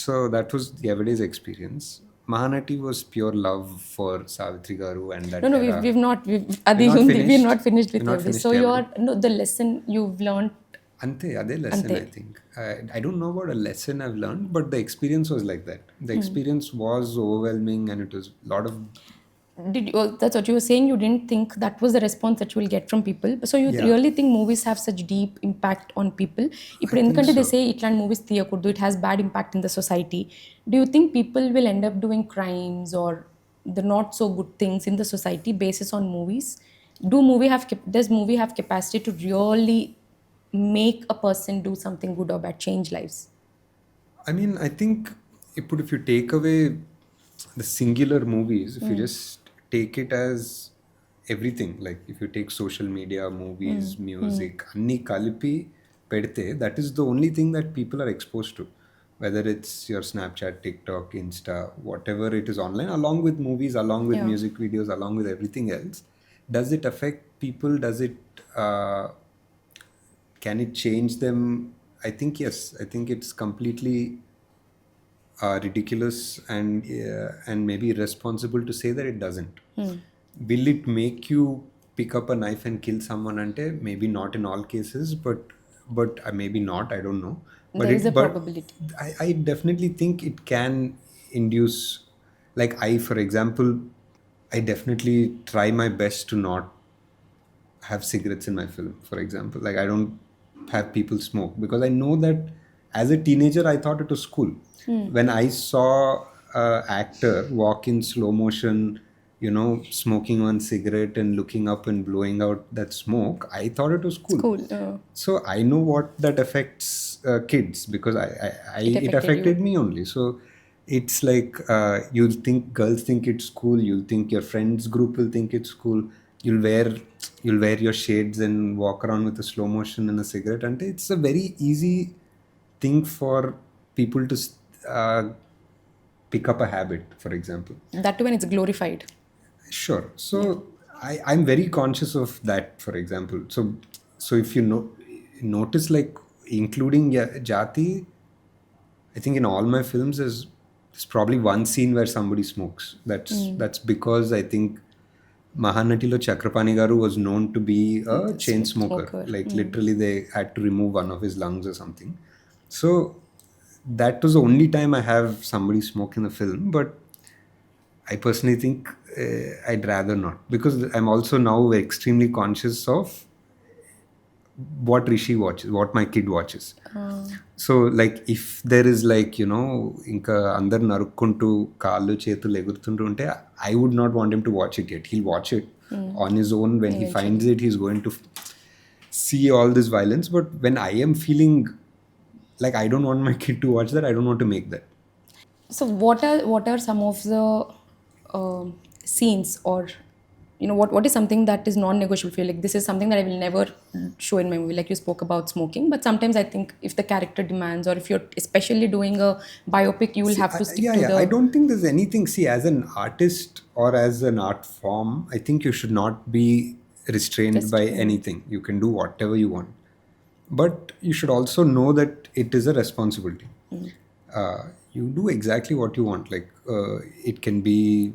So that was the Yevade's experience. Mahanati was pure love for Savitri Garu and that. No, we've not. We're not finished with everything. So the lesson you've learned. Ante, ade lesson, I think. I don't know about a lesson I've learned, but the experience was like that. The experience was overwhelming, and it was a lot of. That's what you were saying. You didn't think that was the response that you will get from people. So you really think movies have such deep impact on people? ఇప్పుడు ఎందుకంటే they say ఇట్లాంటి movies తీయకూడదు, it has bad impact in the society. Do you think people will end up doing crimes or the not so good things in the society basis on movies? Does movie have capacity to really make a person do something good or bad, change lives? I mean, I think if you take away the singular movies, if you just take it as everything, like if you take social media, movies, music, anni kalipi pedte, that is the only thing that people are exposed to, whether it's your Snapchat, TikTok, Insta, whatever it is online, along with movies, along with music videos, along with everything else. Does it affect people? Does it can it change them? I think yes. I think it's completely ridiculous and maybe irresponsible to say that it doesn't. Will it make you pick up a knife and kill someone? Ante maybe not in all cases, but maybe not. I don't know. But There is a probability. I definitely think it can induce. Like I, for example, I definitely try my best to not have cigarettes in my film, for example. Like, I don't have people smoke because I know that as a teenager, I thought it was cool. When I saw a actor walk in slow motion, smoking one cigarette and looking up and blowing out that smoke, I thought it was cool. Cool. So I know what that affects kids because it affected affected you. me only. So it's like you'll think girls think it's cool. You'll think your friends group will think it's cool. You'll wear your shades and walk around with a slow motion and a cigarette. And it's a very easy thing for people to pick up a habit, for example. That too when it's glorified. Sure. So I'm very conscious of that, for example. So if you notice, like, including Jati, I think in all my films there's probably one scene where somebody smokes. That's because I think Mahanatiలో Chakrapani Garu was known to be a chain smoker. Like literally they had to remove one of his lungs or something. So that was the only time I have somebody smoke in the film. But I personally think I'd rather not, because I'm also now extremely conscious of what Rishi watches, what my kid watches. So like if there is like, ఇంకా అందరు నరుక్కుంటూ కాళ్ళు చేతులు ఎగురుతుంటూ ఉంటే I would not want him to watch it yet. He'll watch it on his own. When he finds it, he's going to see all this violence. But when I am feeling like I don't want my kid to watch that, I don't want to make that. So what are some of the scenes, or what is something that is non-negotiable for you? Like, this is something that I will never show in my movie. Like you spoke about smoking, but sometimes I think if the character demands, or if you're especially doing a biopic, you will have to stick to the... I don't think there's anything. See, as an artist or as an art form, I think you should not be restrained by anything. You can do whatever you want, but you should also know that it is a responsibility. You do exactly what you want. Like it can be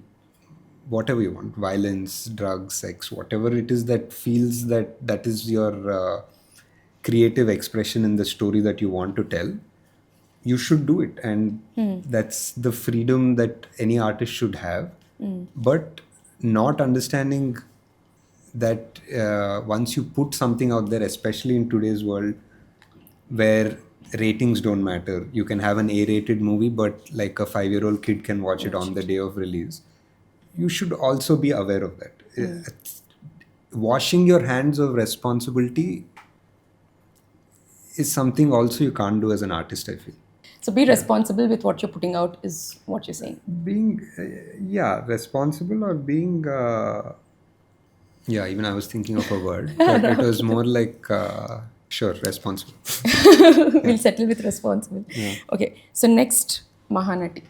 whatever you want: violence, drugs, sex, whatever it is that feels that is your creative expression in the story that you want to tell. You should do it, and that's the freedom that any artist should have. But not understanding that once you put something out there, especially in today's world where ratings don't matter, you can have an A-rated movie, but like a 5-year-old kid can watch it on the day of release. You should also be aware of that. Washing your hands of responsibility is something also you can't do as an artist, I feel. So be responsible with what you're putting out is what you're saying. Being responsible, or being even I was thinking of a word, but it was more like sure, responsible. We'll settle with responsible. Okay, so next, Mahanati.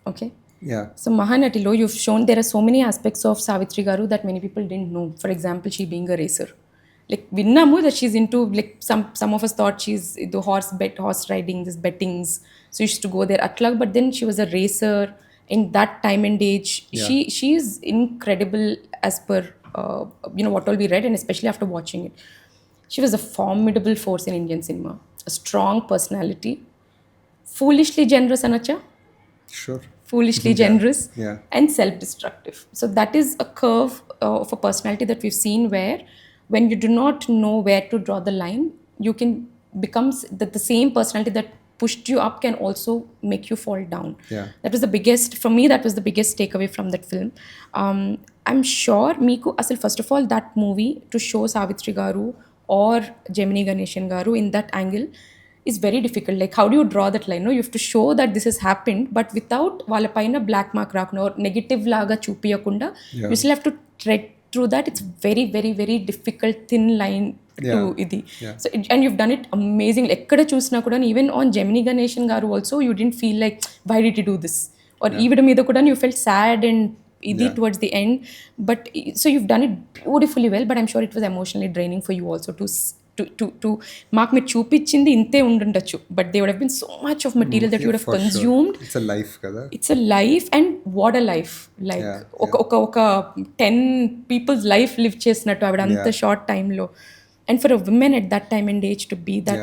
Okay. Yeah. So Mahanatilo, you've shown there are so many aspects of Savitri Garu that many people didn't know. For example, she being a racer. Like vinnamu that she's into, like some of us thought she's into horse riding, this bettings. So she used to go there atlag, but then she was a racer in that time and age. She is incredible as per what all we read, and especially after watching it. She was a formidable force in Indian cinema. A strong personality. Foolishly generous, Anacha. Sure. Foolishly generous, Yeah. and self-destructive. So that is a curve of a personality that we've seen, where when you do not know where to draw the line, you can become the same personality that pushed you up can also make you fall down. Yeah. That was the biggest, for me, that was the biggest takeaway from that film. I'm sure Meeku, asal first of all, that movie to show Savitri Garu or Gemini Ganeshan Garu in that angle is very difficult. Like, how do you draw that line? No, you have to show that this has happened, but without వాళ్ళపైన black mark రాకుండా, or negative లాగా చూపియకుండా, you still have to tread through that. It's very, very, very difficult, thin line to ఇది. So and you've done it amazing. ఎక్కడ చూసినా కూడా, even on Gemini Ganeshan Garu also, you didn't feel like, why did he do this? Or ఈవిడ మీద కూడా you felt sad and ఇది towards the end. But so you've done it beautifully well, but I'm sure it was emotionally draining for you also to మాకు మీరు చూపించింది ఇంతే ఉండుండొచ్చు, but they would have been so much of material that you would have consumed. Sure. It's a life kada. It's a life, and what a life. Like ఒక 10 people's life live చేసినట్టు ఆవిడ అంత short టైంలో. And for a woman at that time and age to be that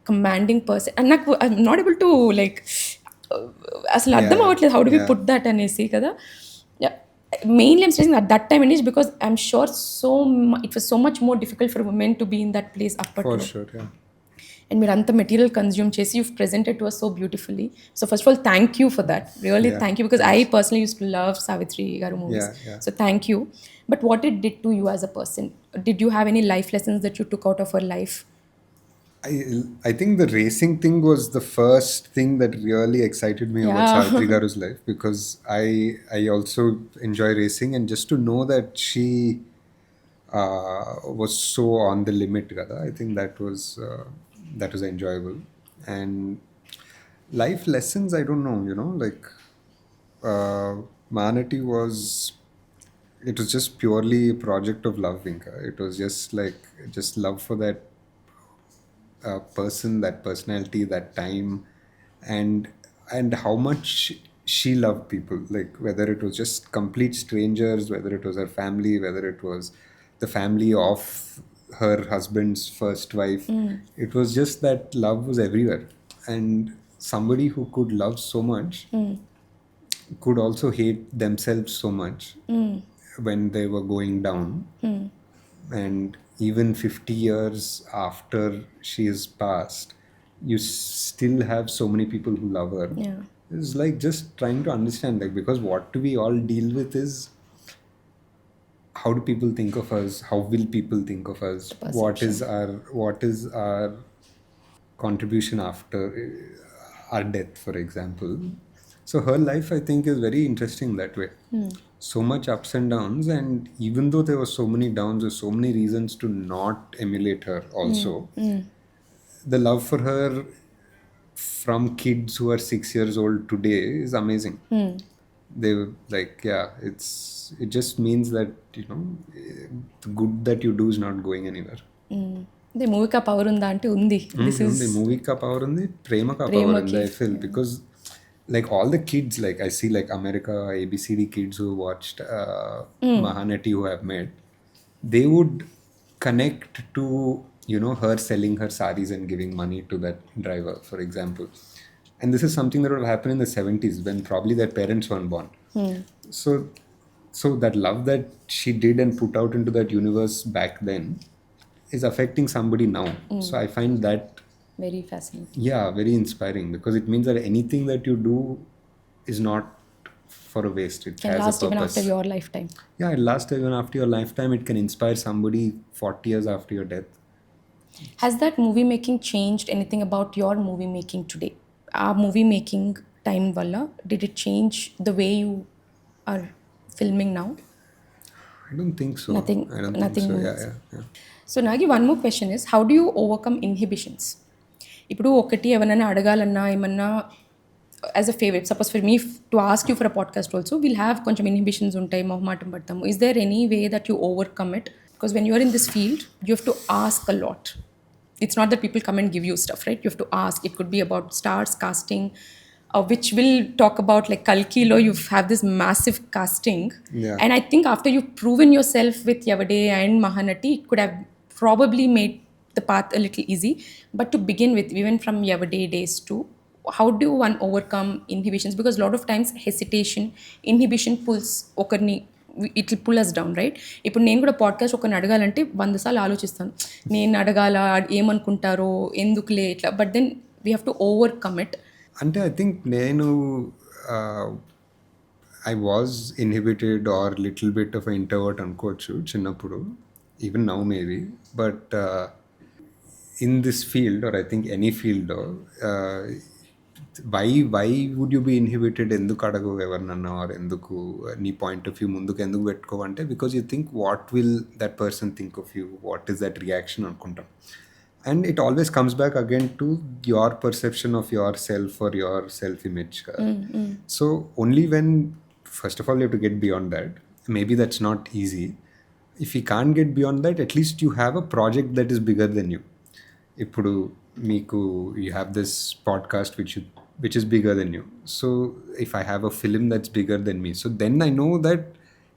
commanding person, and నాకు I'm not able to like అసలు అర్థం అవ్వట్లేదు how do we put that అనేసి కదా. mainly I'm stressing at that time and age because I'm sure it was so much more difficult for women to be in that place For అప్పట్లో. sure, yeah. And మీరు అంత material consume చేసి you presented to us so beautifully. So first of all thank you for that, really Yeah, thank you, because I thanks. Personally use to love Savitri garu movies. Yeah, yeah. So thank you. But what it did to you as a person? Did you have any life lessons that you took out of our life? I think the racing thing was the first thing that really excited me about Yeah. Savitri Garu's life, because I also enjoy racing, and just to know that she was so on the limit, kada, I think that was enjoyable. And life lessons, I don't know, like Mahanati was, it was just purely a project of love, Vinka. It was just love for that person, that personality, that time, and how much she loved people, like whether it was just complete strangers, whether it was her family, whether it was the family of her husband's first wife. It was just that love was everywhere, and somebody who could love so much could also hate themselves so much when they were going down. And even 50 years after she is passed, you still have so many people who love her. Yeah. It's like just trying to understand, like, because what we all deal with is, how do people think of us, how will people think of us, what is our contribution after our death, for example. So her life, I think, is very interesting that way. So much ups and downs, and even though there were so many downs, there's so many reasons to not emulate her also. The love for her from kids who are 6 years old today is amazing. They were like, yeah, it just means that, the good that you do is not going anywhere. అదే మూవీకి ఆ power ఉందా అంటే ఉంది. This is ఉంది, movie కా power ఉంది, ప్రేమ కా పవర్ ఉంది, I feel, because like all the kids, like I see, like America ABCD kids who watched Mahanati, who have met, they would connect to her selling her saris and giving money to that driver, for example. And this is something that would happen in the 70s when probably their parents weren't born. So that love that she did and put out into that universe back then is affecting somebody now. So I find that very fascinating. yeah, very inspiring, because it means that anything that you do is not for a waste. It Can has last a even purpose. after your lifetime. Yeah, it lasts even after your lifetime. It can inspire somebody 40 years after your death. Has that movie making changed anything about your movie making today? Our movie making time valla, did it change the way you are filming now? I don't think so. Nothing- I don't nothing think so. moves. Yeah. So Nagi one more question is, how do you overcome inhibitions? ఇప్పుడు ఒకటి ఎవరైనా అడగాలన్నా ఏమన్నా as a favourite, suppose for me to ask you for a podcast also, will have కొంచెం inhibitions ఉంటాయి, మొహమాటం పడతాము. Is there any way that you overcome it? Because when you're in this field you have to ask a lot. It's not that people come and give you stuff, right? You have to ask. It could be about stars, casting, which we'll talk about, like Kalki lo, you have this massive casting. Yeah. And I think after you've proven yourself with Yavade and Mahanati, it could have probably made the path a little easy. But to begin with, even from Yavade days to, how do one overcome inhibitions? Because a lot of times hesitation, inhibition pulls okarni, it will pull us down, right? ఇప్పుడు నేను కూడా podcast ఒకరిని అడగాలంటే 100 సార్లు ఆలోచిస్తాను, నేను అడగాల, ఏమనుకుంటారో, ఎందుకులే ఇట్లా. But then we have to overcome it. అంటే ఐ థింక్ నేను I was inhibited or little bit of introvert అనుకోవచ్చు చిన్నప్పుడు, even now maybe. But in this field, or I think any field, why would you be inhibited? ఎందుకు అడగవు ఎవరినన్నా, are ఎందుకు నీ point of view ముందుకు ఎందుకు పెట్టుకోవంటే, because you think what will that person think of you, what is that reaction అనుకుంటాం. And it always comes back again to your perception of yourself or your self-image. So only when, first of all, you have to get beyond that. Maybe that's not easy. If you can't get beyond that, at least you have a project that is bigger than you. Ippudu meeku, you have this podcast which is bigger than you. So if I have a film that's bigger than me, so then I know that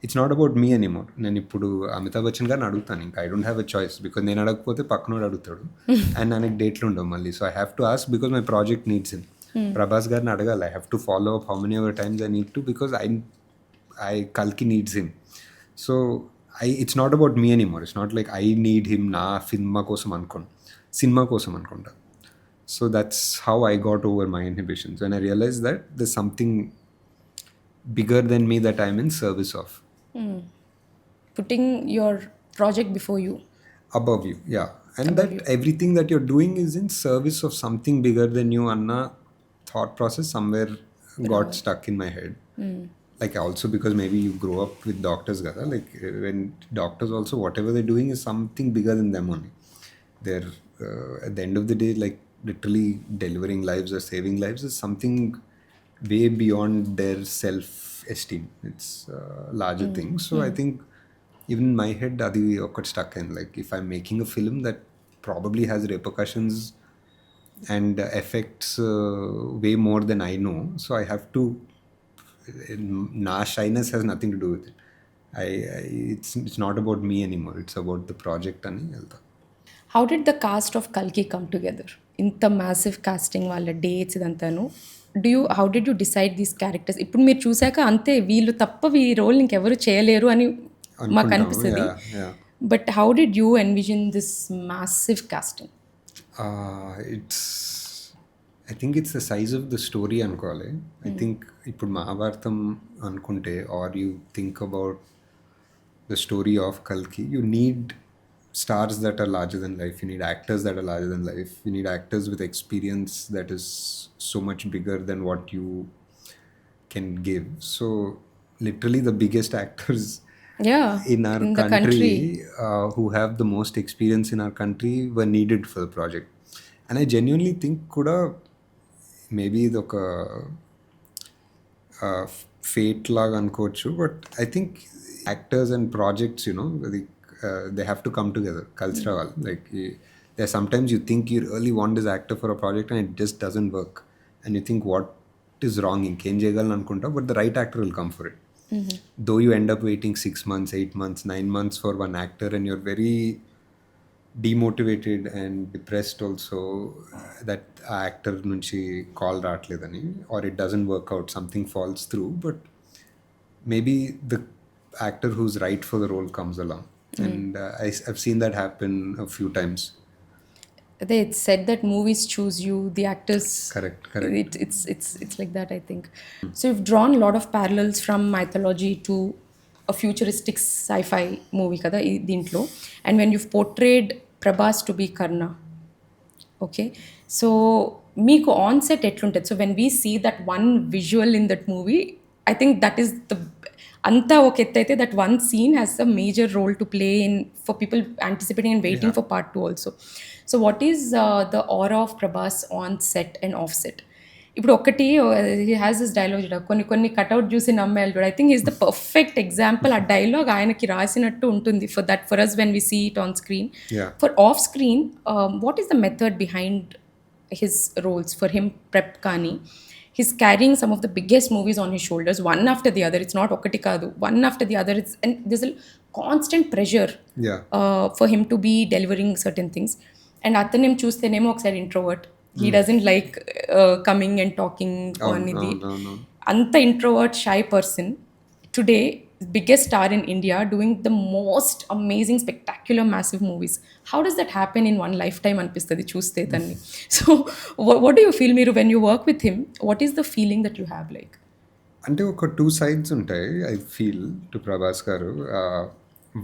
it's not about me anymore. నేను ఇప్పుడు అమితాబ్ బచ్చన్ గారిని అడుగుతాను, ఇంకా I don't have a choice, because నేను అడగకపోతే పక్కనోడు అడుగుతాడు and నాకు డేట్లు ఉండవు మళ్ళీ. So I have to ask because my project needs him. Prabhas గారిని అడగాలి, I have to follow up how many ever times I need to, because Kalki needs him. So it's not about me anymore. It's not like I need him na cinema kosam ankon, cinema kosam ankonda. So that's how I got over my inhibitions, when I realized that there's something bigger than me that I'm in service of. Putting your project before you, Above you, yeah. And above that you. everything that you're doing is in service of something bigger than you. Anna thought process somewhere got Right. stuck in my head. Like also because maybe you grow up with doctors gada, like when doctors also whatever they're doing is something bigger than them only. They're at the end of the day, like literally delivering lives or saving lives is something way beyond their self esteem. It's larger thing. So I think even in my head adi okkati stuck in, like if I'm making a film that probably has repercussions and affects way more than I know, so I have to, na shyness has nothing to do with it. It's not about me anymore. It's about the project అని వెళ్తా. How did the cast of Kalki come together? ఇంత massive casting వాళ్ళ dates ఇదంతాను how did you decide these characters? ఇప్పుడు మీరు చూసాక అంతే, వీళ్ళు తప్ప ఈ రోల్ ఇంకెవరు చేయలేరు అని మాకు అనుకుంటాము. అనిపిస్తుంది. Yeah. But how did you envision this massive casting? It's I think it's the size of the story అనుకోవాలి. ఐ థింక్ ఇప్పుడు మహాభారతం అనుకుంటే or you think about the story of Kalki, you need stars that are larger than life. You need actors that are larger than life. You need actors with experience that is so much bigger than what you can give. So literally the biggest actors in our in the country, who have the most experience in our country were needed for the project. And I genuinely think kuda maybe idoka fate laga అనుకోవచ్చు. But I think actors and projects they have to come together. Culture like there sometimes you think you really want this actor for a project and it just doesn't work, and you think what is wrong, ఇంకేం చేయగలను అనుకుంటా, but the right actor will come for it. Though you end up waiting 6 months, 8 months, 9 months for one actor and you're very demotivated and depressed also, that actor nunchi call raatledani, or it doesn't work out, something falls through, but maybe the actor who's right for the role comes along. And I've seen that happen a few times. It's said that movies choose you, the actors. Correct. It's like that, I think. So you've drawn a lot of parallels from mythology to a futuristic sci-fi movie kada dintlo, and when you've portrayed Prabhas to be Karna, okay, so meeku on set etlunted? So when we see that one visual in that movie, I think that is the anta oka ettaithe, that one scene has a major role to play in for people anticipating and waiting for part 2 also. So what is the aura of Prabhas on set and off set? ఇప్పుడు ఒకటి he has this dialogue చూడ, కొన్ని cutout చూసి నమ్మేయాలి చూడ. I think is the perfect example. ఆ dialogue ఆయనకి రాసినట్టు ఉంటుంది for us when we see it on screen. For off screen, what is the method behind his roles? For him prep కానీ, he's carrying some of the biggest movies on his shoulders, one after the other. It's not okati kaadu, one after the other. And there's a constant pressure for him to be delivering certain things. And athanem chustenemo oksari introvert. He doesn't like coming and talking on idi. Anta introvert, shy person. Today, biggest star in India, doing the most amazing, spectacular, massive movies. How does that happen in one lifetime anpistadi chuste tanni? So what do you feel, Miru, when you work with him? What is the feeling that you have like? అంటే ఒక two sides ఉంటాయి I feel to Prabhas గారు.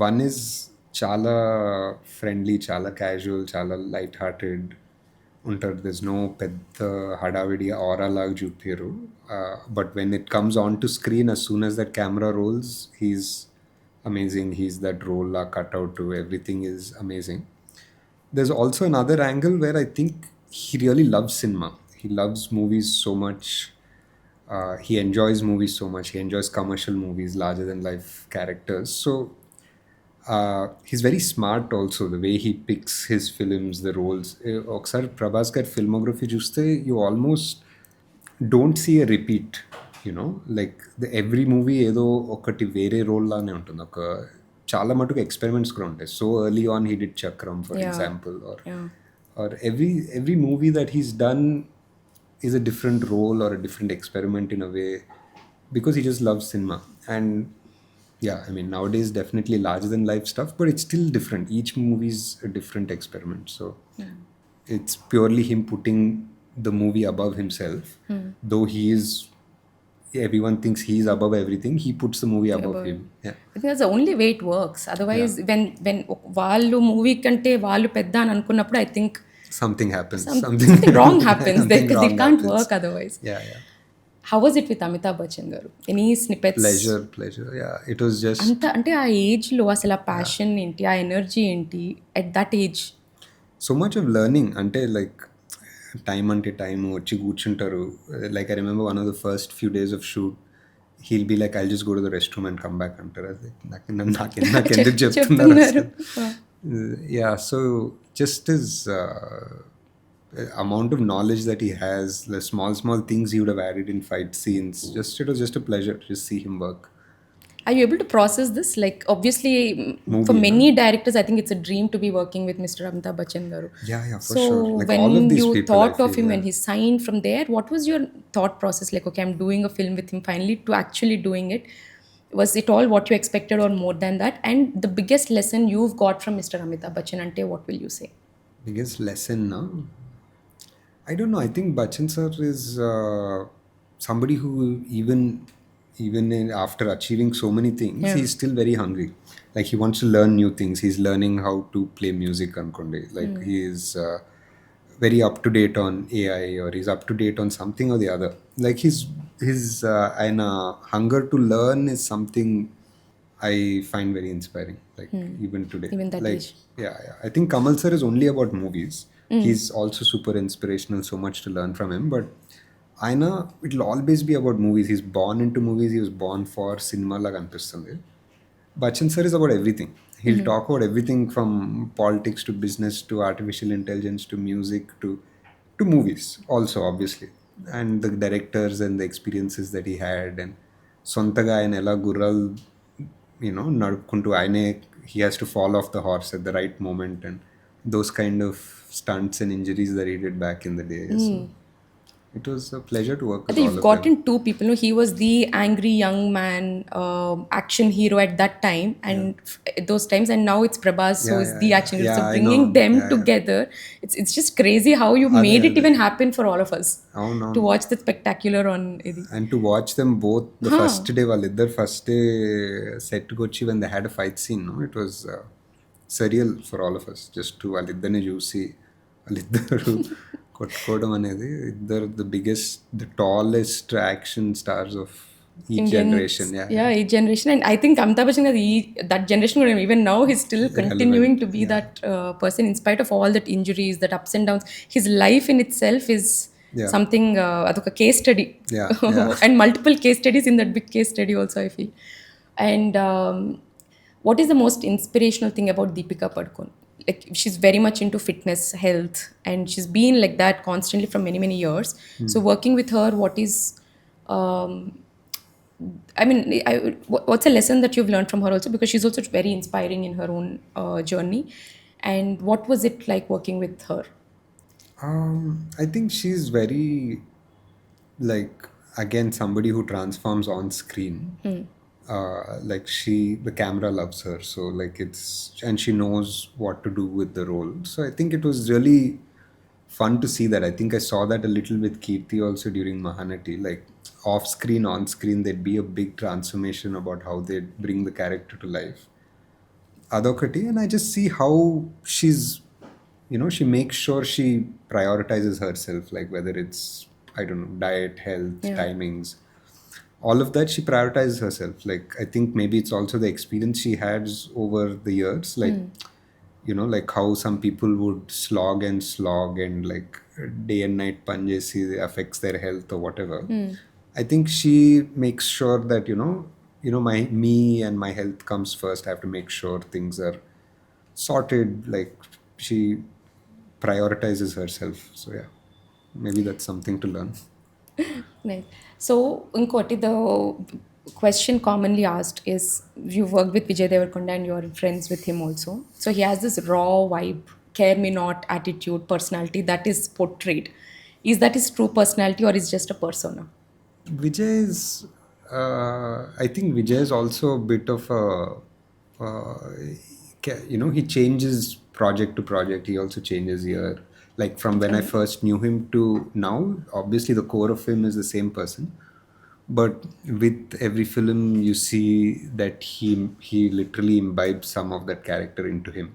One is చాలా friendly, చాలా casual, చాలా light hearted ఉంటారు. This no పెద్ద హడావిడి ఆరా లాగా చూపారు. But when it comes on to screen, as soon as that camera rolls, he's amazing. He's that role cut out to everything is amazing. There's also another angle where I think he really loves cinema. He loves movies so much. He enjoys movies so much. He enjoys commercial movies, larger than life characters. So he's very smart also, the way he picks his films, the roles. Oksar Prabhas gar filmography chuste, you almost don't see a repeat, like every movie ఏదో ఒకటి వేరే role లానే ఉంటుంది. ఒక చాలా మటుకు experiments కూడా ఉంటాయి. So early on he did Chakram for example, or every movie that he's done is a different role or a different experiment in a way because he just loves cinema. And yeah, I mean, nowadays definitely larger than life stuff, but it's still different. Each movie is a different experiment. So it's purely him putting the movie above himself. Though he is, everyone thinks he's above everything, he puts the movie above About- him. Yeah. I think that's the only way it works. Yeah. Otherwise, when వాళ్ళు movie కంటే వాళ్ళు పెద్ద అని అనుకున్నప్పుడు I think Something happens. something wrong happens. Something They wrong can't happens. work otherwise. Yeah, yeah. How was it with Amitabh Bachchan garu? Any snippets? Pleasure. Yeah. It was just అంత అంటే ఆ ఏజ్లో అసలు ఆ ప్యాషన్ ఏంటి, ఆ energy ఏంటి at that age? so much of learning ante like time ante time వచ్చి కూర్చుంటారు. Like I remember one of the first few days of shoot, he'll be like, I'll just go to the restroom and come back అంటారు. అది నాకెందుకు చెప్తున్నారు అసలు? Yeah, so just his amount of knowledge that he has, the small things he would have added in fight scenes, it was just a pleasure to just see him work. Are you able to process this? Like, obviously, for many directors, I think it's a dream to be working with Mr. Amitabh Bachchan garu. Yeah, for So sure. Like when all of these you people, thought I of feel, him yeah. when he signed from there, what was your thought process? Like, okay, I'm doing a film with him finally, to actually doing it. Was it all what you expected or more than that? And the biggest lesson you've got from Mr. Amitabh Bachchan, ante, what will you say? Biggest lesson now, I don't know. I think Bachchan sir is somebody who after achieving so many things, he's still very hungry. Like he wants to learn new things. He's learning how to play music ankonde. Like he is very up to date on AI, or he's up to date on something or the other. Like his and hunger to learn is something I find very inspiring. Like even today, Even that like age. yeah. I think Kamal sir is only about movies. He's also super inspirational. So much to learn from him, but ఆయన it'll always be about movies. He's born into movies. He was born for cinema లాగా అనిపిస్తుంది. Bachchan sir is about everything. He'll talk about everything from politics to business to artificial intelligence to music to movies also, obviously, and the directors and the experiences that he had, and సొంతగా ఆయన ఎలా గుర్రాలు నడుపుకుంటూ ఆయనే, he has to fall off the horse at the right moment, and those kind of stunts and injuries that he did back in the day. So it was a pleasure to work I with think all you've of them. gotten two people. No, he was the angry young man, action hero at that time, and those times, and now it's Prabhas, so Yeah, is yeah, the yeah. action hero. Yeah, So I bringing know. them Yeah, yeah. together, it's just crazy how you made it even happen for all of us అవునవును. to watch the spectacular on ఇది. And to watch them both the first day, వాళ్ళిద్దరు first day సెట్కి వచ్చి when they had a fight scene, no, it was surreal for all of us, just to వాళ్ళిద్దరిని చూసి వాళ్ళిద్దరు కొట్టుకోవడం అనేది, ఇద్దరు the tallest action stars of each Indian- generation. each generation, and I think Amitabh Bachchan that generation, even now he's still continuing to be that person in spite of all that injuries, that ups and downs. His life in itself is something, adoka case study. Yeah. And multiple case studies in that big case study also, I feel. And what is the most inspirational thing about Deepika Padukone? Like, she's very much into fitness, health, and she's been like that constantly for many years. So working with her, what is I mean, what's a lesson that you've learned from her also? Because she's also very inspiring in her own journey. And what was it like working with her? I think she's very, like, again, somebody who transforms on screen. Like the camera loves her, so like and she knows what to do with the role. So I think it was really fun to see that. I think I saw that a little with Kirti also during Mahanati. Like off screen, on screen, there'd be a big transformation about how they bring the character to life. Adokati, and I just see how she's, she makes sure she prioritizes herself, like whether it's, I don't know, diet, health, timings, all of that, she prioritizes herself. Like I think maybe it's also the experience she has over the years, like like how some people would slog and like day and night panjesi affects their health or whatever. I think she makes sure that me and my health comes first. I have to make sure things are sorted. Like she prioritizes herself. So yeah, maybe that's something to learn. Nice. So, Inkoti, the question commonly asked is, you've worked with Vijay Devarkonda and you're friends with him also. So he has this raw vibe, care me not attitude, personality that is portrayed. Is that his true personality or is just a persona? Vijay is, I think Vijay is also a bit of a, he changes project to project. He also changes here. Like from when I first knew him to now, obviously the core of him is the same person. But with every film, you see that he literally imbibes some of that character into him.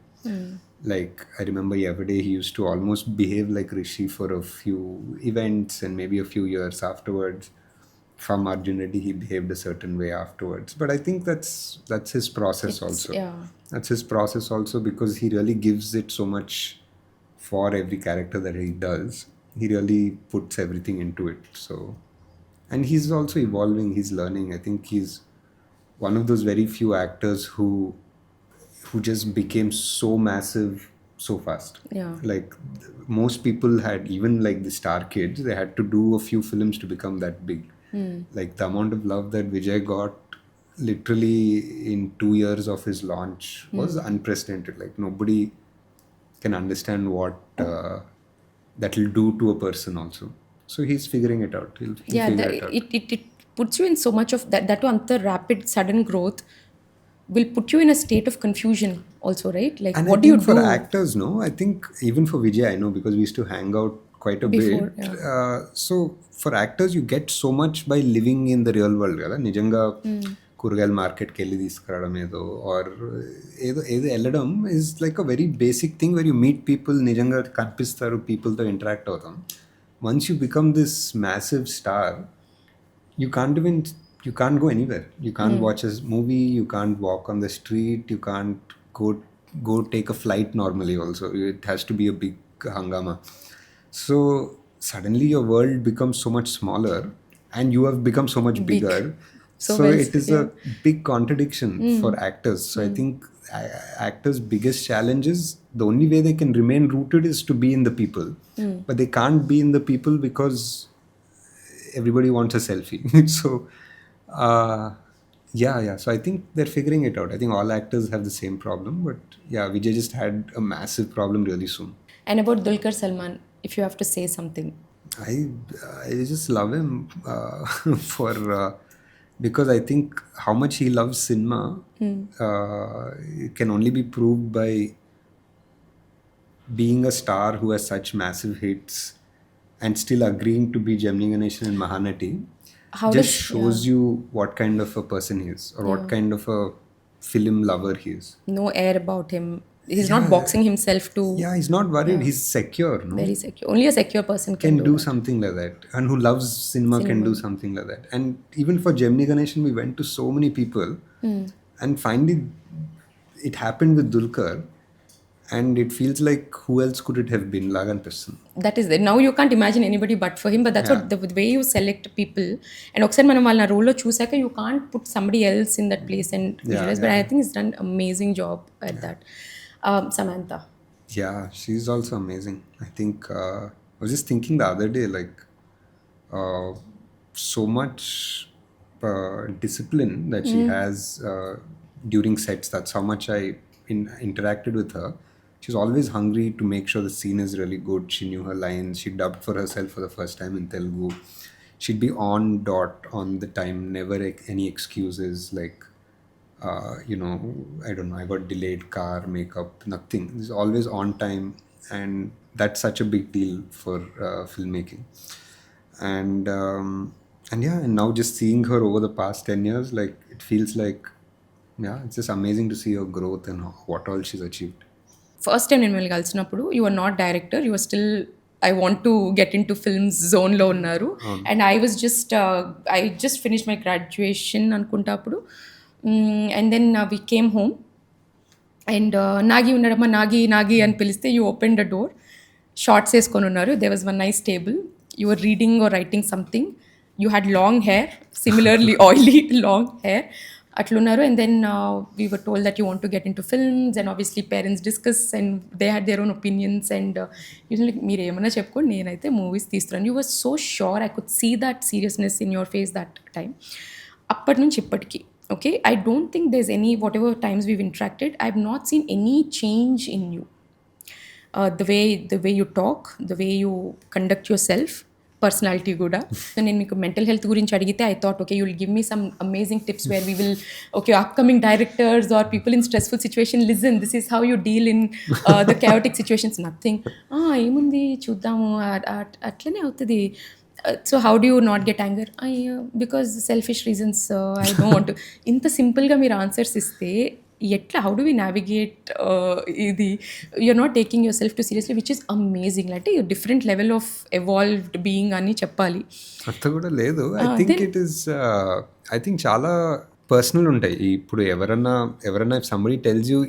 Like I remember every day he used to almost behave like Rishi for a few events and maybe a few years afterwards. From Arjun Reddy, he behaved a certain way afterwards. But I think that's his process It's, also. yeah. That's his process also because he really gives it so much for every character that he does. He really puts everything into it. So, and he's also evolving. He's learning. I think he's one of those very few actors who just became so massive so fast. Yeah. Like most people had, even like the star kids, they had to do a few films to become that big. Like the amount of love that Vijay got literally in 2 years of his launch was unprecedented. Like nobody can understand what that'll do to a person also. So he's figuring it out. He'll Yeah, figure it out. it puts you in so much of that to anta rapid sudden growth will put you in a state of confusion also, right? Like And what I do you think for do actors, no, I think even for Vijay, I know because we used to hang out quite a before? bit. So for actors, you get so much by living in the real world. కదా నిజంగా కూరగాయల మార్కెట్కి వెళ్ళి తీసుకురావడం ఏదో are ఏదో ఏదో వెళ్ళడం is like a very basic thing where you meet people నిజంగా కనిపిస్తారు పీపుల్తో ఇంటరాక్ట్ అవుతాం once you become this massive star you can't even you can't go anywhere. You can't watch a movie, you can't walk on the street, you can't go take a flight normally also. It has to be a big hangama. So suddenly your world becomes so much smaller and you have become so much Big. bigger. So So well it is yeah. a big contradiction for actors. So I think actors biggest challenge is the only way they can remain rooted is to be in the people, but they can't be in the people because everybody wants a selfie. So yeah, so I think they're figuring it out. I think all actors have the same problem, but yeah, Vijay just had a massive problem really soon. And about Dulquer Salman, if you have to say something. I just love him for because I think how much he loves cinema can only be proved by being a star who has such massive hits and still agreeing to be Gemini Ganeshan and Mahanati. How Just does shows you what kind of a person he is or what kind of a film lover he is. no air about him? He's not boxing himself to Yeah, he's not worried. He's secure, no? very secure. Only a secure person Can can do that. something like that, and who loves cinema can do something like that. And even for Gemini Ganeshan, we went to so many people, and finally, it happened with Dulquer, and it feels like who else could it have been? Lagan person. That is it. Now you can't imagine anybody but for him, but that's what the way you select people. And ఒకసారి మనం వాళ్ళ రోల్లో చూసాక you can't put somebody else in that place and visualize. But I think he's done amazing job at that. Samantha. Yeah, she's also amazing. I think I was just thinking the other day, like so much discipline that she has during sets. That's how much I interacted with her. She's always hungry to make sure the scene is really good. She knew her lines. She dubbed for herself for the first time in Telugu. She'd be on dot on the time, never any excuses like I don't know, I got delayed car, makeup, nothing. It's always on time, and that's such a big deal for filmmaking. And yeah, and now just seeing her over the past 10 years, like it feels like, yeah, it's just amazing to see her growth and what all she's achieved. First time నేను మిమ్మల్ని కలిసినప్పుడు you are not director, you are still I want to get in to films జోన్లో ఉన్నారు. And I just finish my graduation అనుకుంటా అప్పుడు. And then we came home and Nagi ఉన్నాడమ్మా, నాగి నాగి అని పిలిస్తే you open the door, shorts వేసుకొని ఉన్నారు. There was one nice table, you are reading or writing something, you had long hair, similarly oily long hair అట్లున్నారు. And then we were told that you want to get in to films and obviously parents discuss and they had their own opinions and usually మీరు ఏమైనా చెప్పుకోండి, నేనైతే movies తీస్తున్నాను. You were so sure, I could see that seriousness in your face that time. అప్పటి నుంచి ఇప్పటికీ okay, I don't think there's any, whatever times we've interacted, I've not seen any change in you. The way you talk, the way you conduct yourself, personality కూడా. So నేను మీకు mental health గురించి అడిగితే I thought okay you will give me some amazing tips where we will okay upcoming directors or people in stressful situation listen this is how you deal in the chaotic situations. Nothing, ఏముంది చూద్దాము అట్లనే అవుతుంది. So how do you not get anger? Because selfish reasons I don't want. ఇంత సింపుల్గా మీరు answers ఇస్తే ఎట్లా, how do we navigate ఇది? You're not taking your self too seriously which is amazing. అంటే different level of evolved being అని చెప్పాలి. అంత కూడా లేదు. I think it is I think చాలా పర్సనల్ ఉంటాయి. ఇప్పుడు ఎవరన్నా సంబడి టెల్స్ యూ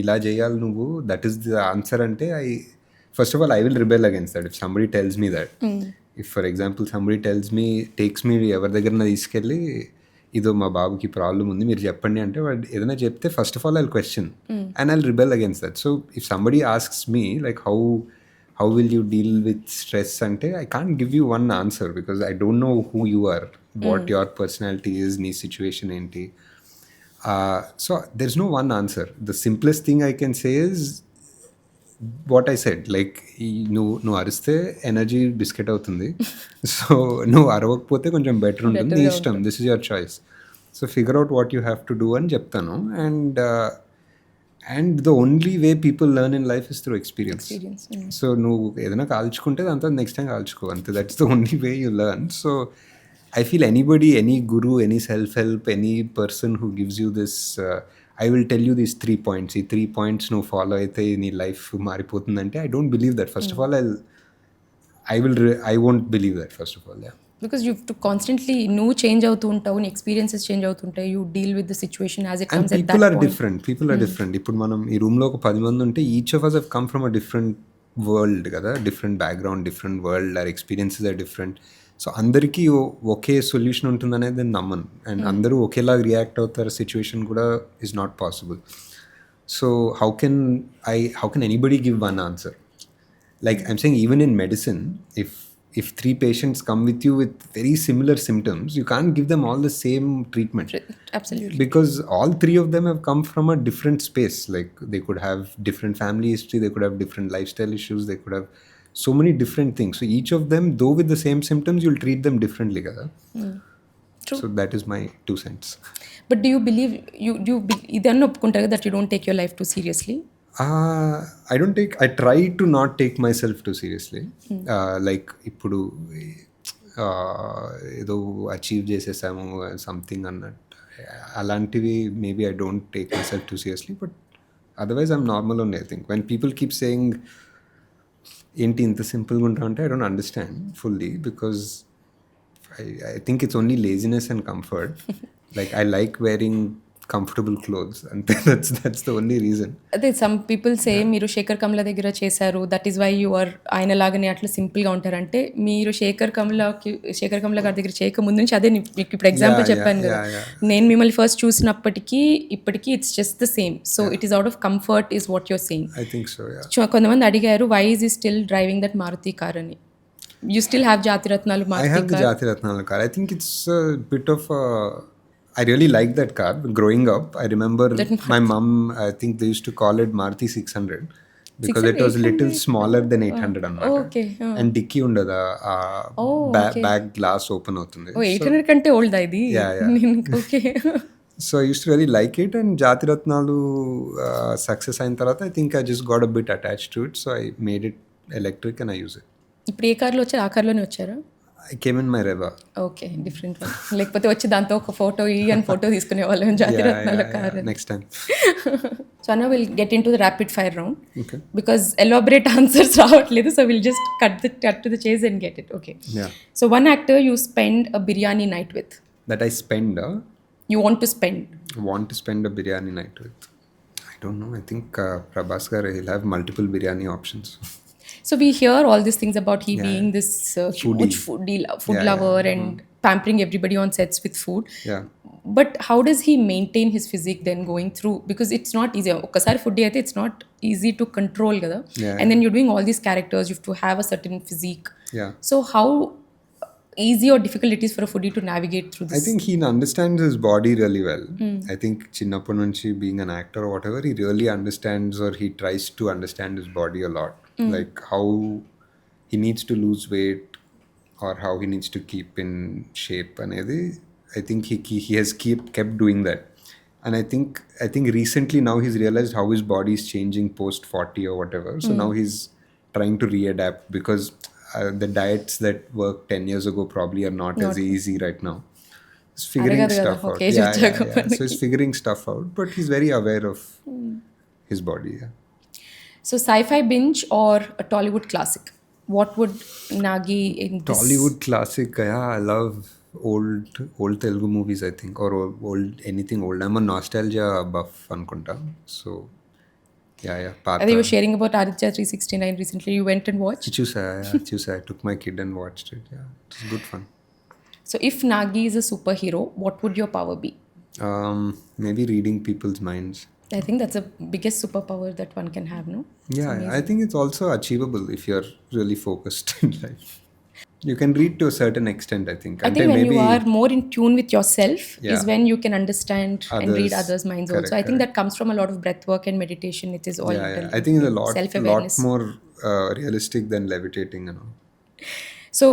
ఇలా చేయాలి నువ్వు, దట్ ఈస్ ద ఆన్సర్ అంటే first of all I will rebel against that. If somebody tells me that, if for example somebody takes me ఎవరి దగ్గర తీసుకెళ్ళి ఇదో మా బాబుకి ప్రాబ్లం ఉంది మీరు చెప్పండి అంటే, వాడు ఏదైనా చెప్తే first of all I question and I rebel against that. So if somebody asks me like how will you deal with stress అంటే, I can't give you one answer because I don't know who you are, what your personality is, నీ situation ఏంటి. So there is no one answer. The simplest thing I can say is what I said, like నువ్వు అరిస్తే energy biscuit అవుతుంది. So నువ్వు అరవకపోతే కొంచెం better ఉంటుంది, నీ ఇష్టం, this is your choice. So figure out what you have to do అని చెప్తాను. And the only way people learn in life is through experience. So నువ్వు ఏదైనా కాల్చుకుంటే దాంతో నెక్స్ట్ టైం కాల్చుకో, అంతే. That's the only way you learn. So I feel anybody, any guru, any self-help, any person who gives you this, I will tell you these 3 points. ఈ 3 points నువ్వు follow అయితే నీ life మారిపోతుందంటే, I don't believe that. First of all, I won't believe that, first of all. Yeah. Because you have to constantly, నువ్వు change అవుతూ ఉంటావు, నీ experiences change అవుతుంటాయి, you deal with the situation as it comes. And people are different. ఇప్పుడు మనం ఈ రూమ్లో ఒక 10 మంది ఉంటే, each of us have come from a different world కదా, different background, different world, our experiences are different. So అందరికీ ఒకే సొల్యూషన్ ఉంటుందనేది నేను నమ్మను. అండ్ అందరూ ఒకేలాగా రియాక్ట్ అవుతారు సిచ్యువేషన్ కూడా is not possible. So how can anybody give one answer? Like I'm saying, even in medicine, if 3 patients come with you with very similar symptoms, you can't give them all the same treatment. Absolutely. Because all 3 of them have come from a different space. Like they could have different family history, they could have different lifestyle issues, they could have so many different things. So each of them, though with the same symptoms, you'll treat them differently. True. So that is my 2 cents. But do you believe, idannu oppuntaru that you don't take your life too seriously? I try to not take myself too seriously. Like ఇప్పుడు ఏదో achieve చేసేసాము something అన్నట్టు, అలాంటివి maybe I don't take my self two seriously. But otherwise I'm normal only. I think when people keep saying ఏంటి ఇంత సింపుల్గా ఉంటా అంటే, I don't understand fully, because I think it's only laziness and comfort. Like I like wearing comfortable clothes and that's the only reason. అదే some people say మీరు శేఖర్ కమల దగ్గర చేశారు, that is why you are ఆయన లాగానే అట్లా సింపుల్గా ఉంటారంటే, మీరు శేఖర్ కమల గారి దగ్గర చేయక ముందు నుంచి, అదే మీకు ఇప్పుడు ఎగ్జాంపుల్ చెప్పాను కదా, నేను మిమ్మల్ని ఫస్ట్ చూసినప్పటికీ ఇప్పటికీ it's just the same. So it is out of comfort is what your saying. I think so, yeah. కొంతమంది అడిగారు, why is he still driving that Maruti car అని. You still have Jatiratnalu Maruti car? I have the Jatiratnalu car. I think it's a bit of a... I really like that car. Growing up, I remember my mom, I think they used to call it Maruti 600 because it was a little smaller than 800 annamata. Okay. And dicky undada, back glass open avutundi. 800 kante old idi. Yeah. Okay. So I used to really like it, and Jatiratnalu success ayin tarvata, I think I just got a bit attached to it, so I made it electric and I use it. ఇప్పుడు ఏ కార్లో వచ్చారు? ఆ కార్లోనే వచ్చారా? I came in my Reva. Okay, different one. లేకపోతే వచ్చి దాంతో ఒక photo అని ఫోటో తీసుకునే వాళ్ళం జాతిరత్నాల car. Next time. So now we'll get in to the rapid fire round, because elaborate answers రావట్లేదు. So we'll just cut to the chase and get it. Okay. So one actor you spend a biryani night with. That I spend. You want to spend. Want to spend a biryani night with. I don't know. I think Prabhas gar, he'll have multiple biryani options. So we hear all these things about he being this huge food lover and pampering everybody on sets with food. Yeah. But how does he maintain his physique then going through? Because it's not easy. Okasari foodie aithe it's not easy to control kada. And then you're doing all these characters, you have to have a certain physique. Yeah. So how easy or difficult it is for a foodie to navigate through this? I think he understands his body really well. I think chinnappu nunchi being an actor or whatever, he really understands, or he tries to understand his body a lot. Like how he needs to lose weight, or how he needs to keep in shape అనేది I think he has kept doing that. And I think recently now he's realized how his body is changing post 40 or whatever. So now he's trying to readapt because the diets that worked 10 years ago probably are not as Not easy right now. He's figuring అరగదు కదా stuff ఒక out. Age Yeah, వచ్చాక yeah. So he's మనకి. figuring stuff out, but he's very aware of his body. Yeah. So sci-fi binge or a Tollywood classic? What would Nagi in this? Tollywood classic, yeah, I love old Telugu movies, I think, or old anything old. I'm a nostalgia buff అనుకుంటా. So yeah, పాత. I think you were sharing about Aditya 369 recently. You went and watched. చూసా. I took my kid and watched it. Yeah, it was good fun. So if Nagi is a superhero, what would your power be? Maybe reading people's minds. I think that's the biggest superpower that one can have, no? Yeah, I think it's also achievable if you're really focused in life. You can read to a certain extent, I think. I think when you are more in tune with yourself is Yeah. when you can understand and read Others. others' minds Correct, also. I think that comes from a lot of breath work and meditation. It is all Yeah. I think it's a lot self-awareness. more realistic than levitating, you know. So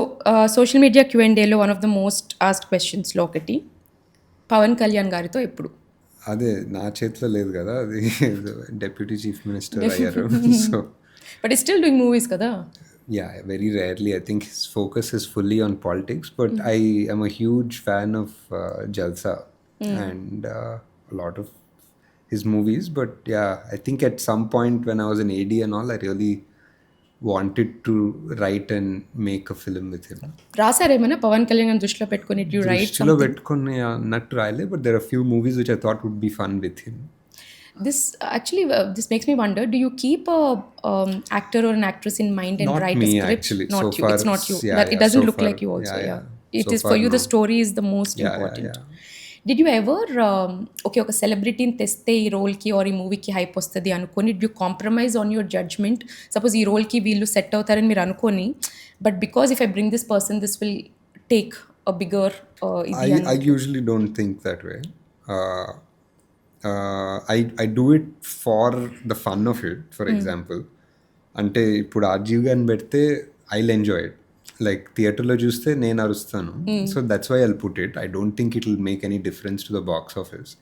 social media Q&Aలో one of the most asked questions లో ఒకటి పవన్ కళ్యాణ్ గారితో ఎప్పుడు. అదే నా చేతిలో లేదు కదా, అది డెప్యూటీ చీఫ్ మినిస్టర్ అయ్యారు. So But he's still doing movies కదా. yeah, very rarely. I think his focus is fully on politics, but I am a huge fan of Jalsa and a lot of his movies. But yeah, I think at some point when I was an AD and all, I really wanted to write and make a film with him. రాసారేమైనా పవన్ కళ్యాణ్ గారిని దృష్టిలో పెట్టుకొని you write దృష్టిలో పెట్టుకుని అన్నట్టు రాయలే, but there are a few movies which I thought would be fun with him. this actually this makes me wonder, do you keep a actor or an actress in mind and Not write me, a script? actually. Not So you. far, It's not you. yeah, That, it yeah, doesn't so look far, like you also. yeah, Yeah. yeah. It So is far, for you, the no. story is the most Yeah, important. yeah. Did you ever okay ఒక సెలబ్రిటీని తెస్తే ఈ రోల్కి are ఈ మూవీకి hype వస్తుంది అనుకొని did you compromise on your judgement? Suppose ఈ రోల్కి వీళ్ళు సెట్ అవుతారని మీరు అనుకొని, but because if I bring this person this will take a bigger ఇది I usually don't think that way. I do it for the fun of it, for example. అంటే ఇప్పుడు ఆర్జీవ్ గారిని పెడితే ఐల్ ఎంజాయ్ ఇట్, లైక్ థియేటర్లో చూస్తే నేను అరుస్తాను. So that's why I'll put it. I don't think it will make any difference to the box office.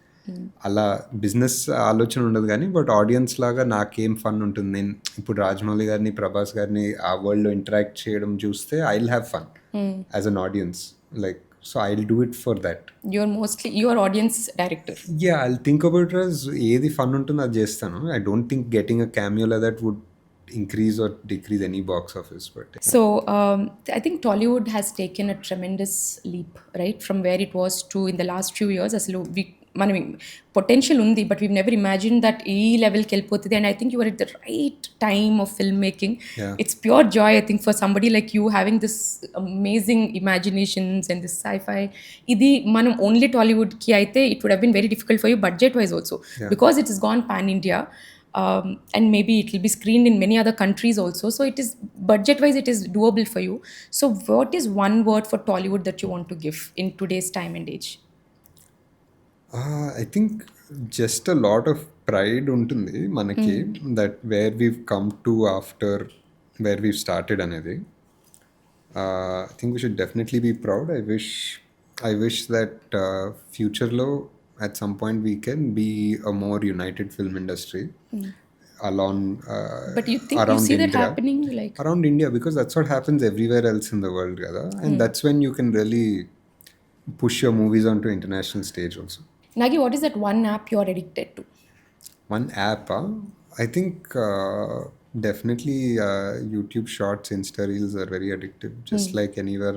అలా business ఆలోచన ఉండదు కానీ, బట్ ఆడియన్స్ లాగా నాకేం ఫన్ ఉంటుంది. నేను ఇప్పుడు రాజమౌళి గారిని, ప్రభాస్ గారిని ఆ వరల్డ్లో ఇంటరాక్ట్ చేయడం చూస్తే I will have fun as an audience. Like so I will do it for that. Your audience director. Yeah, I think about it as ఏది ఫన్ ఉంటుందో అది చేస్తాను. I don't think getting a cameo like that would increase or decrease any box office. But so I think Tollywood has taken a tremendous leap, right, from where it was to in the last few years. Asalu మనం potential ఉంది, but we never imagine that ఈ లెవెల్కి వెళ్ళిపోతుంది. And I think you're at the right time of filmmaking. It's pure joy I think for somebody like you having this amazing imaginations and this sci-fi. ఇది మనం only టాలీవుడ్కి అయితే it would have been very difficult for you budget wise also, because it is gone pan India. And maybe it will be screened in many other countries also. So it is budget-wise, it is doable for you. So what is one word for Tollywood that you want to give in today's time and age? I think just a lot of pride ఉంటుంది మనకి, that where we've come to after where we've started అనేది. I think we should definitely be proud. I wish that future-లో at some point we can be a more united film industry along But you think around you see India. that happening like Around India, because that's what happens everywhere else in the world, kada. And that's when you can really push your movies onto international stage also. Nagi, what is that one app you are addicted to? One app, I think definitely YouTube Shorts, Insta Reels are very addictive, just like anywhere,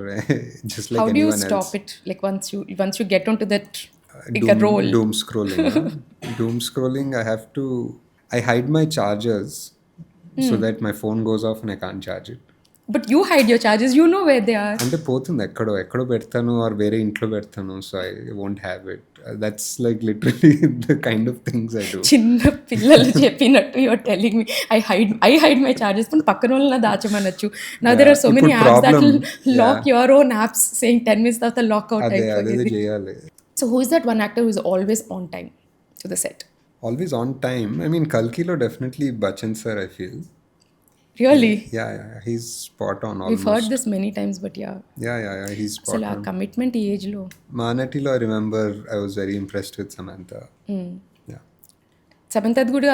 just like How do you anyone stop else. it? Like once you get onto that like a roll. Doom scrolling. Doom scrolling, I hide my chargers so that my phone goes off and I can't charge it. But you hide your charges, you know where they are. అంటే పోతుంది ఎక్కడో పెడతాను, are వేరే ఇంట్లో పెడతాను. So I won't have it. That's like literally the kind of things I do. చిన్న పిల్లలు చెప్పినట్టు your telling me I hide my charges. కానీ పక్కన వాళ్ళని దాచమనొచ్చు. నా there are so many apps that will lock your own apps saying 10 minutes తర్వాత lock out అదే అయిపోయింది. చేయాలి. So who is that one actor who is always on time to the set? Always on time. I mean, Kalkiలో definitely Bachchan sir, I feel. Really? He's spot on We've heard almost. this many times, but yeah. He's అసలు spot ఆ on. Commitment ఈ ఏజ్లో. Mahanati, I remember I was very impressed with Samantha. Yeah. Samantha కూడా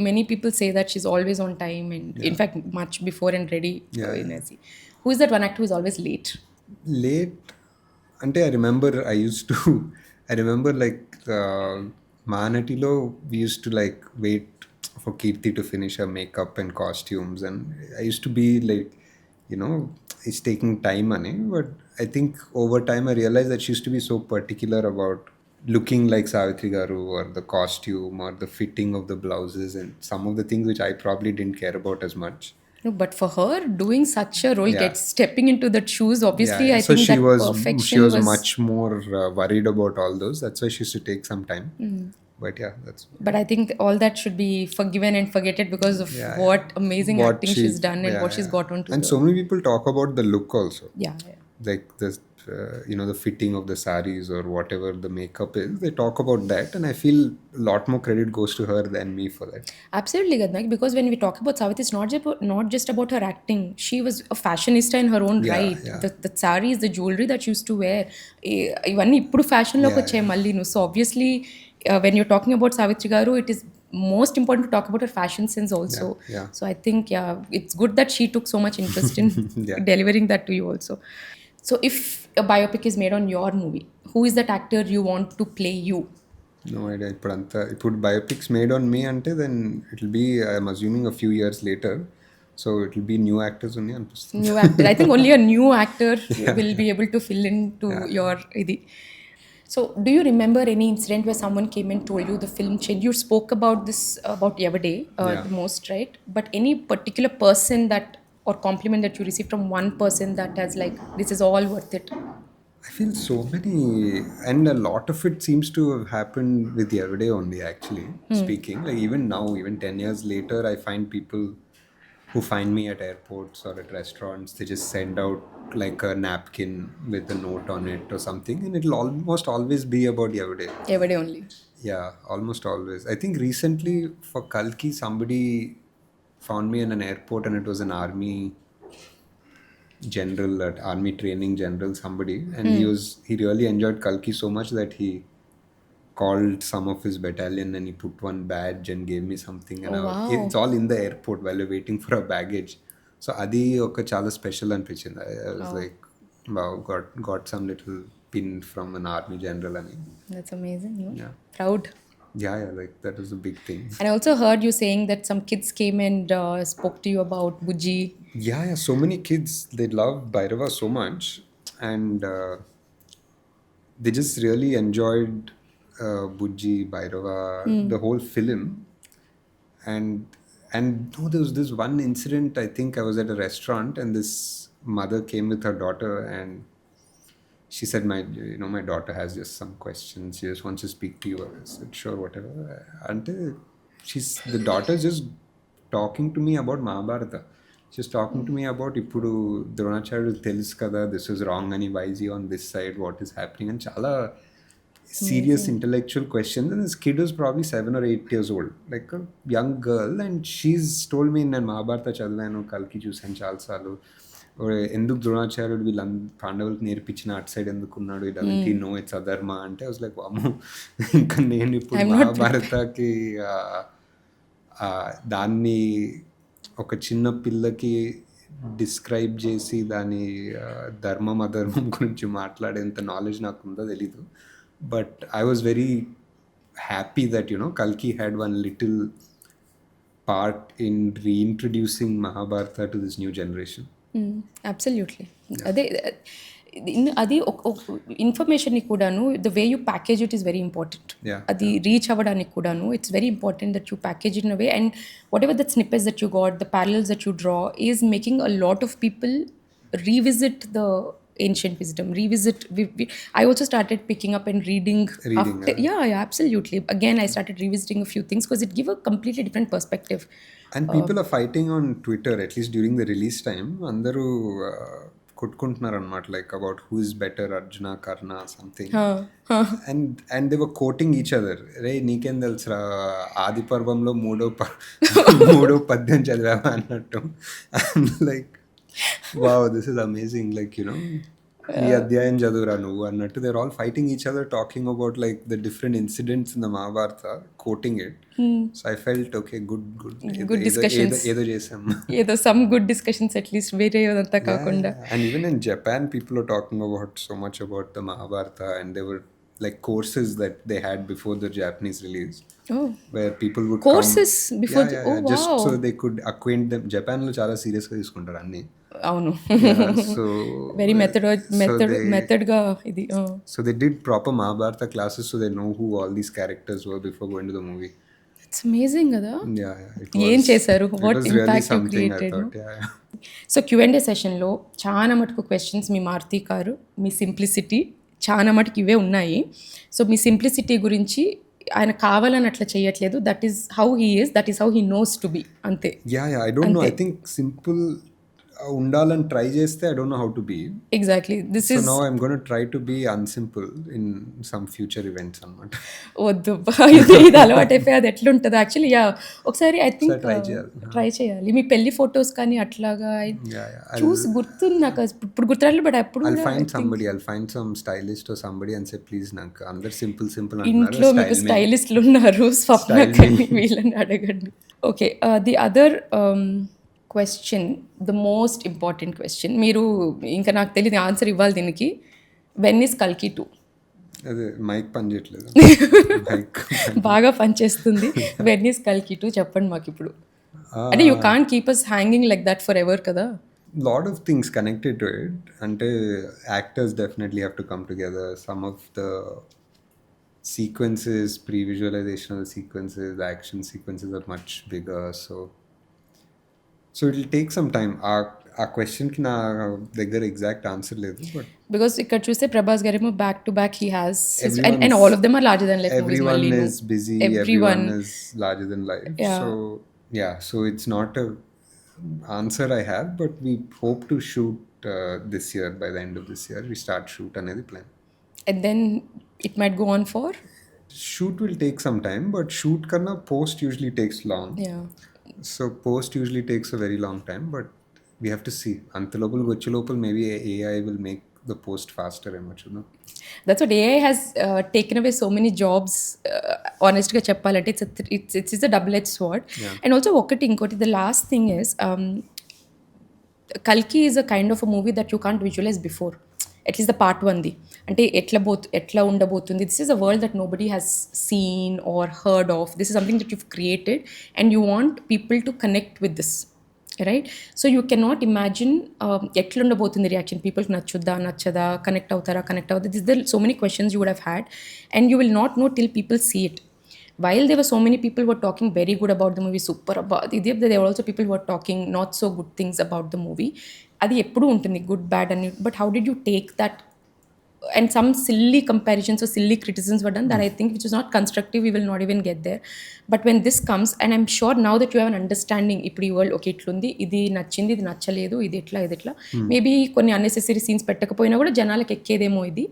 many people say that she's always on time and in Yeah. fact much before and ready. Yeah, In yeah. a who is that one actor who is always late? Late, అంటే I remember I used to, I remember like Mahanatilo, we used to like wait for Kirti to finish her makeup and costumes, and I used to be like, you know, it's taking time money, but I think over time I realized that she used to be so particular about looking like Savitri Garu, or the costume or the fitting of the blouses and some of the things which I probably didn't care about as much. No, but for her doing such a role, Yeah. stepping into that shoes, obviously I So think she that was perfection was much more worried about all those. That's why she used to take some time. But yeah, that's but I think all that should be forgiven and forgetted because of yeah, what amazing what acting she's done and what she's got onto and the so many people talk about the look also. yeah. Like this, the fitting of the saris or whatever the makeup is. They talk about that, and I feel a lot more credit goes to her than me for that. Absolutely, Gadnak, because when we talk about Savitri, it's not just about her acting. She was a fashionista in her own Yeah, right. yeah. The saris, the jewelry that she used to wear, ఇవన్నీ ఇప్పుడు ఫ్యాషన్లోకి Yeah, వచ్చాయి మళ్ళీ. So obviously when you're talking about Savitri Garu, it is most important to talk about her fashion sense also. Yeah. So I think it's good that she took so much interest in Yeah. delivering that to you also. So if a biopic is made on your movie, who is that actor you want to play you? No idea. ఇప్పుడు biopics made on me ante, then it'll be, I'm assuming, a few years later. So it'll be new actors only అనిపిస్తుంది. New actor. I think only a new actor will be able to fill into your idi. So, do you remember any incident where someone came and told you the film changed? You spoke about this about Yavade the most, right? But any particular person that or compliment that you received from one person that has like this is all worth it? I feel so many, and a lot of it seems to have happened with the everyday only, actually, speaking. Like even now, even 10 years later, I find people who find me at airports or at restaurants, they just send out like a napkin with a note on it or something, and it'll almost always be about the everyday. Yavade only. Yeah, almost always. I think recently for Kalki, somebody found me in an airport, and it was an army general, at army training general, somebody, and he really enjoyed Kalki so much that he called some of his battalion and he put one badge and gave me something, and wow. it's all in the airport while we're waiting for our baggage. So adi oka chala special అనిపించింది. I was like, wow, got some little pin from an army general ani. That's amazing. No? Yeah. Proud. Yeah, like that was a big thing. And I also heard you saying that some kids came and spoke to you about Buji. Yeah, so many kids, they love Bhairava so much, and they just really enjoyed Bujji, Bhairava, the whole film. And no, there was this one incident. I think I was at a restaurant, and this mother came with her daughter, and she said, my daughter has just some questions. She just wants to speak to you. I said, sure, whatever. Until the daughter just talking to me about Mahabharata. She's talking to me about ఇప్పుడు ద్రోణాచార్యుడు తెలుసు కదా, this is wrong and why is he on this side, what is happening, and చాలా serious intellectual questions. And this kid was probably 7 or 8 years old, like a young girl, and she's told me, నేను మహాభారత చదివాను, కల్కి చూసాను చాలాసార్లు, ఎందుకు ద్రోణాచార్యుడు పాండవులకు నేర్పించిన అటు సైడ్ ఎందుకున్నాడు, doesn't he know it's adharma అంటే, వాజ్ లైక్ వాము, ఇంకా నేను ఇప్పుడు మహాభారతకి దాన్ని ఒక చిన్న పిల్లకి డిస్క్రైబ్ చేసి దాని ధర్మం అధర్మం గురించి మాట్లాడేంత నాలెడ్జ్ నాకు ఉందో తెలీదు. But I was very happy that Kalki had one little part in reintroducing Mahabharata to this new generation. Absolutely. అది ఇన్ఫర్మేషన్ కూడాను the way you package it is very important. అది రీచ్ అవ్వడానికి కూడాను it's very important that you package in a way, and what ever that snippets that you got, the parallels that you draw is making a lot of people revisit the ancient wisdom, I also started picking up and reading after, yeah, absolutely. Again, I started revisiting a few things because it give a completely different perspective. And people are fighting on Twitter, at least during the release time. Andaru కొట్టుకుంటున్నారు అనమాట, like about who is better, Arjuna Karna something. Huh, huh. And they were quoting each other. రే నీకేం తెలుసురా ఆది పర్వంలో మూడో పద్యం చదివావా అన్నట్టు. Like wow, this is amazing, like ఈ అధ్యాయం చదువురా నువ్వు అన్నట్టు. They're all fighting each other, talking about like the different incidents in the Mahabharata, quoting it. So I felt okay, good Good discussions. ఏదో చేసాం. ఏదో సమ్ గుడ్ డిస్కషన్స్ అట్లీస్ట్ వేరే అంతా కాకుండా. And even in Japan, people are talking about so much about the Mahabharata, and there were like courses that they had before the Japanese release, Oh, where people would courses before the- oh, just wow. so they could acquaint them. Japan lo చాలా serious గా తీసుకుంటారు అన్ని. అవును. So very they- మెథడ్గా ఇది. so they did proper Mahabharata classes, so they know who all these characters were before going to the movie. It's amazing కదా. It ఏం was- చేశారు? it What was really impact you something, I created? thought. Yeah. So Q&A సెషన్లో చాలా మటుకు questions మీ మారుతి గారు, మీ simplicity చాలా మటుకు ఇవే ఉన్నాయి. సో మీ సింప్లిసిటీ గురించి ఆయన కావాలని అట్లా చేయట్లేదు. That is how he is, that is how he knows to be, అంతే. I don't know. I think simple ఉండాలని ట్రై చేస్తే I don't know how to be. Exactly this So is. now I'm going to try to be unsimple in some future events అన్నమాట. వద్దు ఇది అలవాటు అయిపోయి అది ఎట్లుంటుంది యాక్చువల్లీ. యా, ఒకసారి ఐ థింక్ try చేయాలి. ట్రై చేయాలి. మీ పెళ్లి ఫొటోస్ కానీ అట్లాగా Yeah. చూసి గుర్తుంది నాకు, ఇప్పుడు గుర్తురాలి. బట్ అప్పుడు I'll find somebody. I'll find some stylist or somebody and say, please నాకు అందరు సింపుల్ ఇంట్లో మీకు స్టైలిస్ట్లు ఉన్నారు, స్వప్న Style కానీ వీళ్ళని అడగండి. Okay, the other question, the most important question, మీరు ఇంకా నాకు తెలియదు ఆన్సర్ ఇవ్వాలి దీనికి. వెన్ ఈస్ కల్కి 2? అదే మైక్ పని చేయట్లేదు. మైక్ బాగా పనిచేస్తుంది. వెన్ ఈస్ కల్కి 2 చెప్పండి మాకు ఇప్పుడు. అంటే you can't keep us hanging like that forever కదా. lot of things connected to it. అంటే actors definitely have to come together. Some of the sequences, pre-visualizational sequences, the action sequences are much bigger. So it will take some time. ఆ క్వశ్చన్కి నా దగ్గర exact answer లేదు. But because ఇక్కడ చూస్తే ప్రభాస్ గారేమో back to back he has and all of them are larger than life movies. everyone మళ్ళీ is busy, everyone is larger than life. Yeah. So it's not a answer I have, but we hope to shoot this year. By the end of this year we start shoot అనేది plan. And then it might go on for. Shoot will take some time, but shoot karna post usually takes long. Yeah. So post usually takes a very long time, but we have to see. Antalopal Gochilopal, maybe AI will make the post faster and much, That's what AI has taken away so many jobs. Honestly, చెప్పాలంటే it's a double-edged sword. Yeah. And also inkoti, the last thing is Kalki is a kind of a movie that you can't visualize before. At least the part 1 the అంటే ఎట్లా ఉండబోతుంది. This is a world that nobody has seen or heard of. This is something that you've created and you want people to connect with this. Right? So you cannot imagine ఎట్లా ఉండబోతుంది reaction. పీపుల్కి నచ్చదా, connect అవుతారా, These are so many questions you would have had and you will not know till people see it. While there were so many people who were talking very good about the movie, super about it, there were also people who were talking not so good things about the movie. అది ఎప్పుడు ఉంటుంది, good bad అని. But how did you take that? And some silly comparisons or silly criticisms were done that I think which is not constructive. We will not even get there. But when this comes, and I'm sure now that you have an understanding, ఇప్పుడు ఈ world okay ఇట్లుంది, ఇది నచ్చింది, ఇది నచ్చలేదు, ఇది ఎట్లా maybe కొన్ని అన్నెసెసరీ సీన్స్ పెట్టకపోయినా కూడా జనాలకు ఎక్కేదేమో ఇది.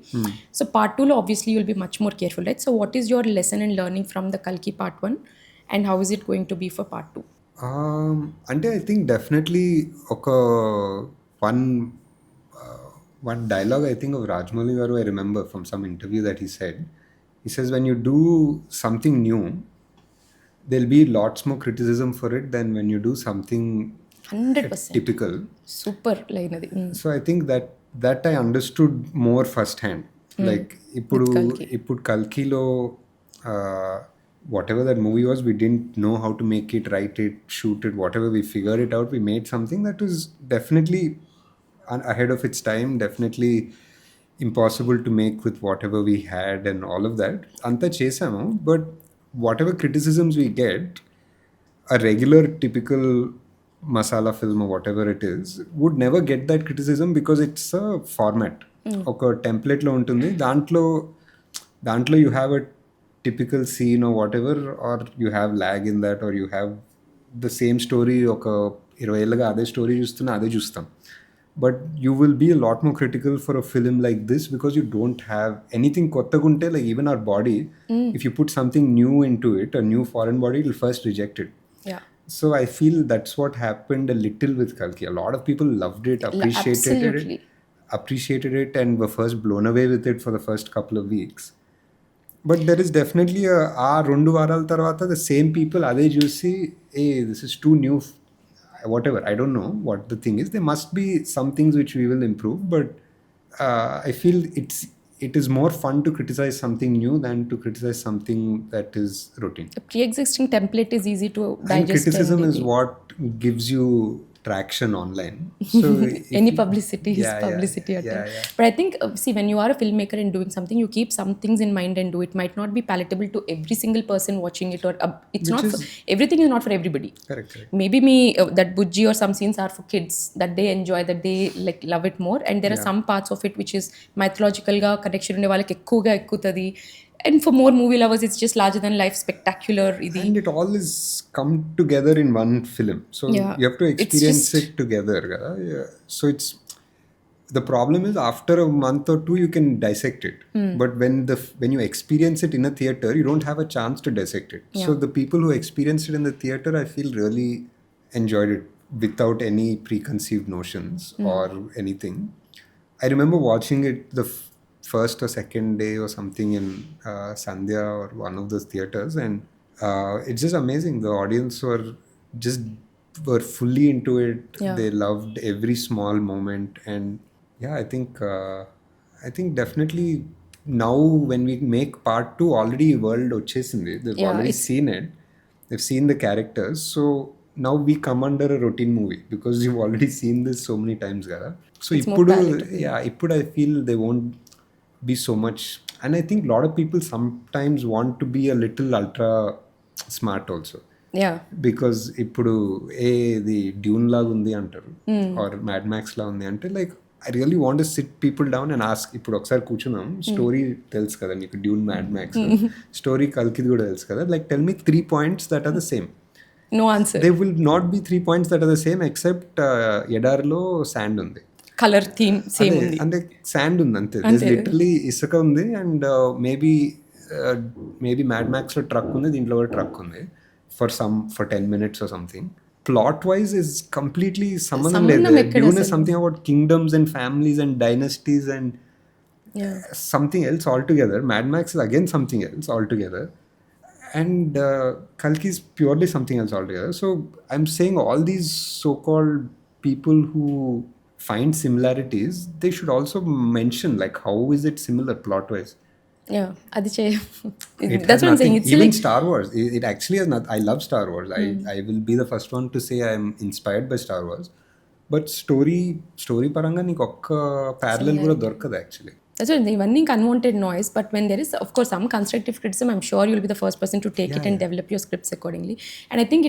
సో పార్ట్ 2లో obviously you'll be much more careful, right? So what is your lesson and learning from the కల్కి part 1 and how is it going to be for part 2? అంటే I think definitely ఒక one dialogue I think of Rajmouli garu, I remember from some interview that he said. He says when you do something new, there'll be lots more criticism for it than when you do something 100% typical. Super line adi. So I think that I understood more firsthand. Like ippudu Kalkilo, whatever that movie was, we didn't know how to make it, write it, shoot it, whatever. We figured it out. We made something that was definitely ahead of its time, definitely impossible to make with whatever we had and all of that. Anta chesamu, but whatever criticisms we get, a regular typical masala film or whatever it is would never get that criticism because it's a format. Oka template lo untundi, dantlo you have a typical scene or whatever, or you have lag in that, or you have the same story oka 20 ఏళ్ళగా అదే story చూస్తున్నా అదే చూస్తాం. but you will be a lot more critical for a film like this because you don't have anything kottagunte. Like even our body, if you put something new into it, a new foreign body, it will first reject it. Yeah. So I feel that's what happened a little with Kalki. A lot of people loved it, Absolutely. appreciated it, and were first blown away with it for the first couple of weeks. But there is definitely ఆ రెండు వారాల తర్వాత the same people అదే చూసి ఏ this is too new, whatever. I don't know what the thing is. There must be some things which we will improve, but I feel it is more fun to criticize something new than to criticize something that is routine. A pre-existing template is easy to And digest. criticism and is what gives you traction online. So any publicity is publicity at yeah, times. yeah. But I think, see, when you are a filmmaker and doing something, you keep some things in mind and do it. Might not be palatable to every single person watching it, or it's Which not is- for, everything is not for everybody. Correct. Maybe me that bujji or some scenes are for kids that they enjoy, that they like love it more, and there are some parts of it which is mythological ga connection unde వాళ్ళకి ఎక్కువగా ఎక్కుతది, and for more movie lovers it's just larger than life spectacular idi. And it all is come together in one film, so Yeah. you have to It's experience just- it together. Yeah. So it's the problem is after a month or two you can dissect it, but when you experience it in a theater you don't have a chance to dissect it. So the people who experienced it in the theater, I feel, really enjoyed it without any preconceived notions or anything. I remember watching it the first or second day or something in Sandhya or one of those theaters, and it's just amazing. The audience were fully into it. Yeah. They loved every small moment, and yeah, I think definitely now when we make part 2, already world వచ్చేసింది. They've Yeah, already seen it. They've seen the characters. So now we come under a routine movie because you've already seen this so many times, కదా. So It's more ఇప్పుడు palatable. ఇప్పుడు I feel they won't be so much, and I think a lot of people sometimes want to be a little ultra smart also. Yeah. Because ఇప్పుడు ఇది Dune లాగా ఉంది అంటారు, are mad max లా ఉంది అంటే, like I really want SIT people down and ask. ఇప్పుడు ఒకసారి కూర్చున్నాం, స్టోరీ తెలుసు కదా మీకు, డ్యూన్, మ్యాడ్ మ్యాక్స్ స్టోరీ, కల్కిది కూడా తెలుసు కదా. Like tell me 3 points that are the same. No answer. There will not be 3 points that are the same except ఎడారిలో శాండ్ ఉంది, Color theme same అదే, ఉంది. అంటే శాండ్ ఉంది అంతే. అంతే. లిటరలీ ఇసుక ఉంది, అండ్ మేబీ మ్యాడ్ మ్యాక్స్ లో ట్రక్ ఉంది, దీంట్లో కూడా ట్రక్ ఉంది for 10 minutes or something. Plot wise is completely సంబంధం లేదు. సంబంధం ఎక్కడ Dune is అసలు? something about kingdoms and families and dynasties and Yeah. something else altogether. Mad Max is again something else altogether, and Kalki is purely something else altogether. So I'm saying all these so-called people who find similarities, they should also mention like how is it similar plot wise. Yeah. అది It that's has what I'm saying. nothing. It's Even like, Star Wars, it actually has not. I love Star Wars. I will be the first one to say I am inspired by Star Wars. But story paranga నీకు ఒక్క parallel కూడా దొరకదు actually. that's what ఇవన్నీ ఇంకా unwanted noise, but when there is of course some constructive criticism, I'm sure you'll be the first person to take it and develop your scripts accordingly. And I think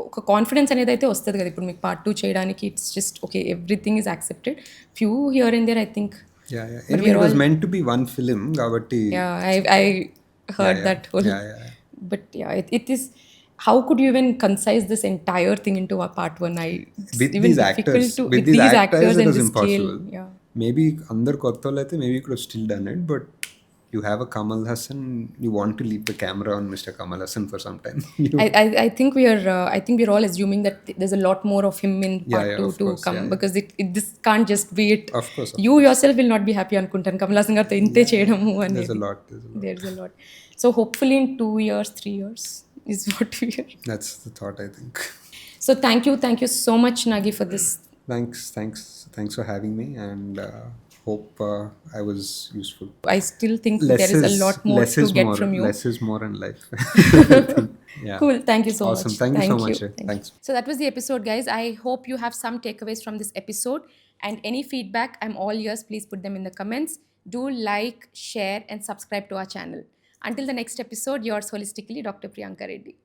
ఒక confidence అనేది అయితే వస్తుంది కదా ఇప్పుడు మీకు part 2 చేయడానికి. It's just okay, everything is accepted. Few here and there, I think. Yeah. Anyway, it was meant to be one film కాబట్టి. Yeah, I heard that whole. Yeah. But yeah, it is. How could you even concise this entire thing into a part 1? It's With even these difficult actors, to, with these actors, it and was the impossible. scale. Yeah. Maybe అందరు కొత్త వాళ్ళు అయితే maybe you could have still done it, but you have a Kamal Hassan, you want to leave the camera on Mr. Kamal Hassan for some time. I think we're all assuming that there's a lot more of him in part 2 of to course, come, because this can't just be it. Of course. You yourself will not be happy అనుకుంటాను Kamal Hassan గారితో ఇంతే చేయడము అనేది. There's a lot. There's a lot. So hopefully in 2 years, 3 years is what we are. That's the thought, I think. So thank you so much, Nagi, for this. Thanks for having me, and hope I was useful. I still think there is a lot more to get from you. Less is more in life. Yeah. Cool. Thank you so much. Awesome. Thank you so much. Thanks. So that was the episode, guys. I hope you have some takeaways from this episode, and any feedback, I'm all ears. Please put them in the comments. Do like, share, and subscribe to our channel. Until the next episode, yours holistically, Dr. Priyanka Reddy.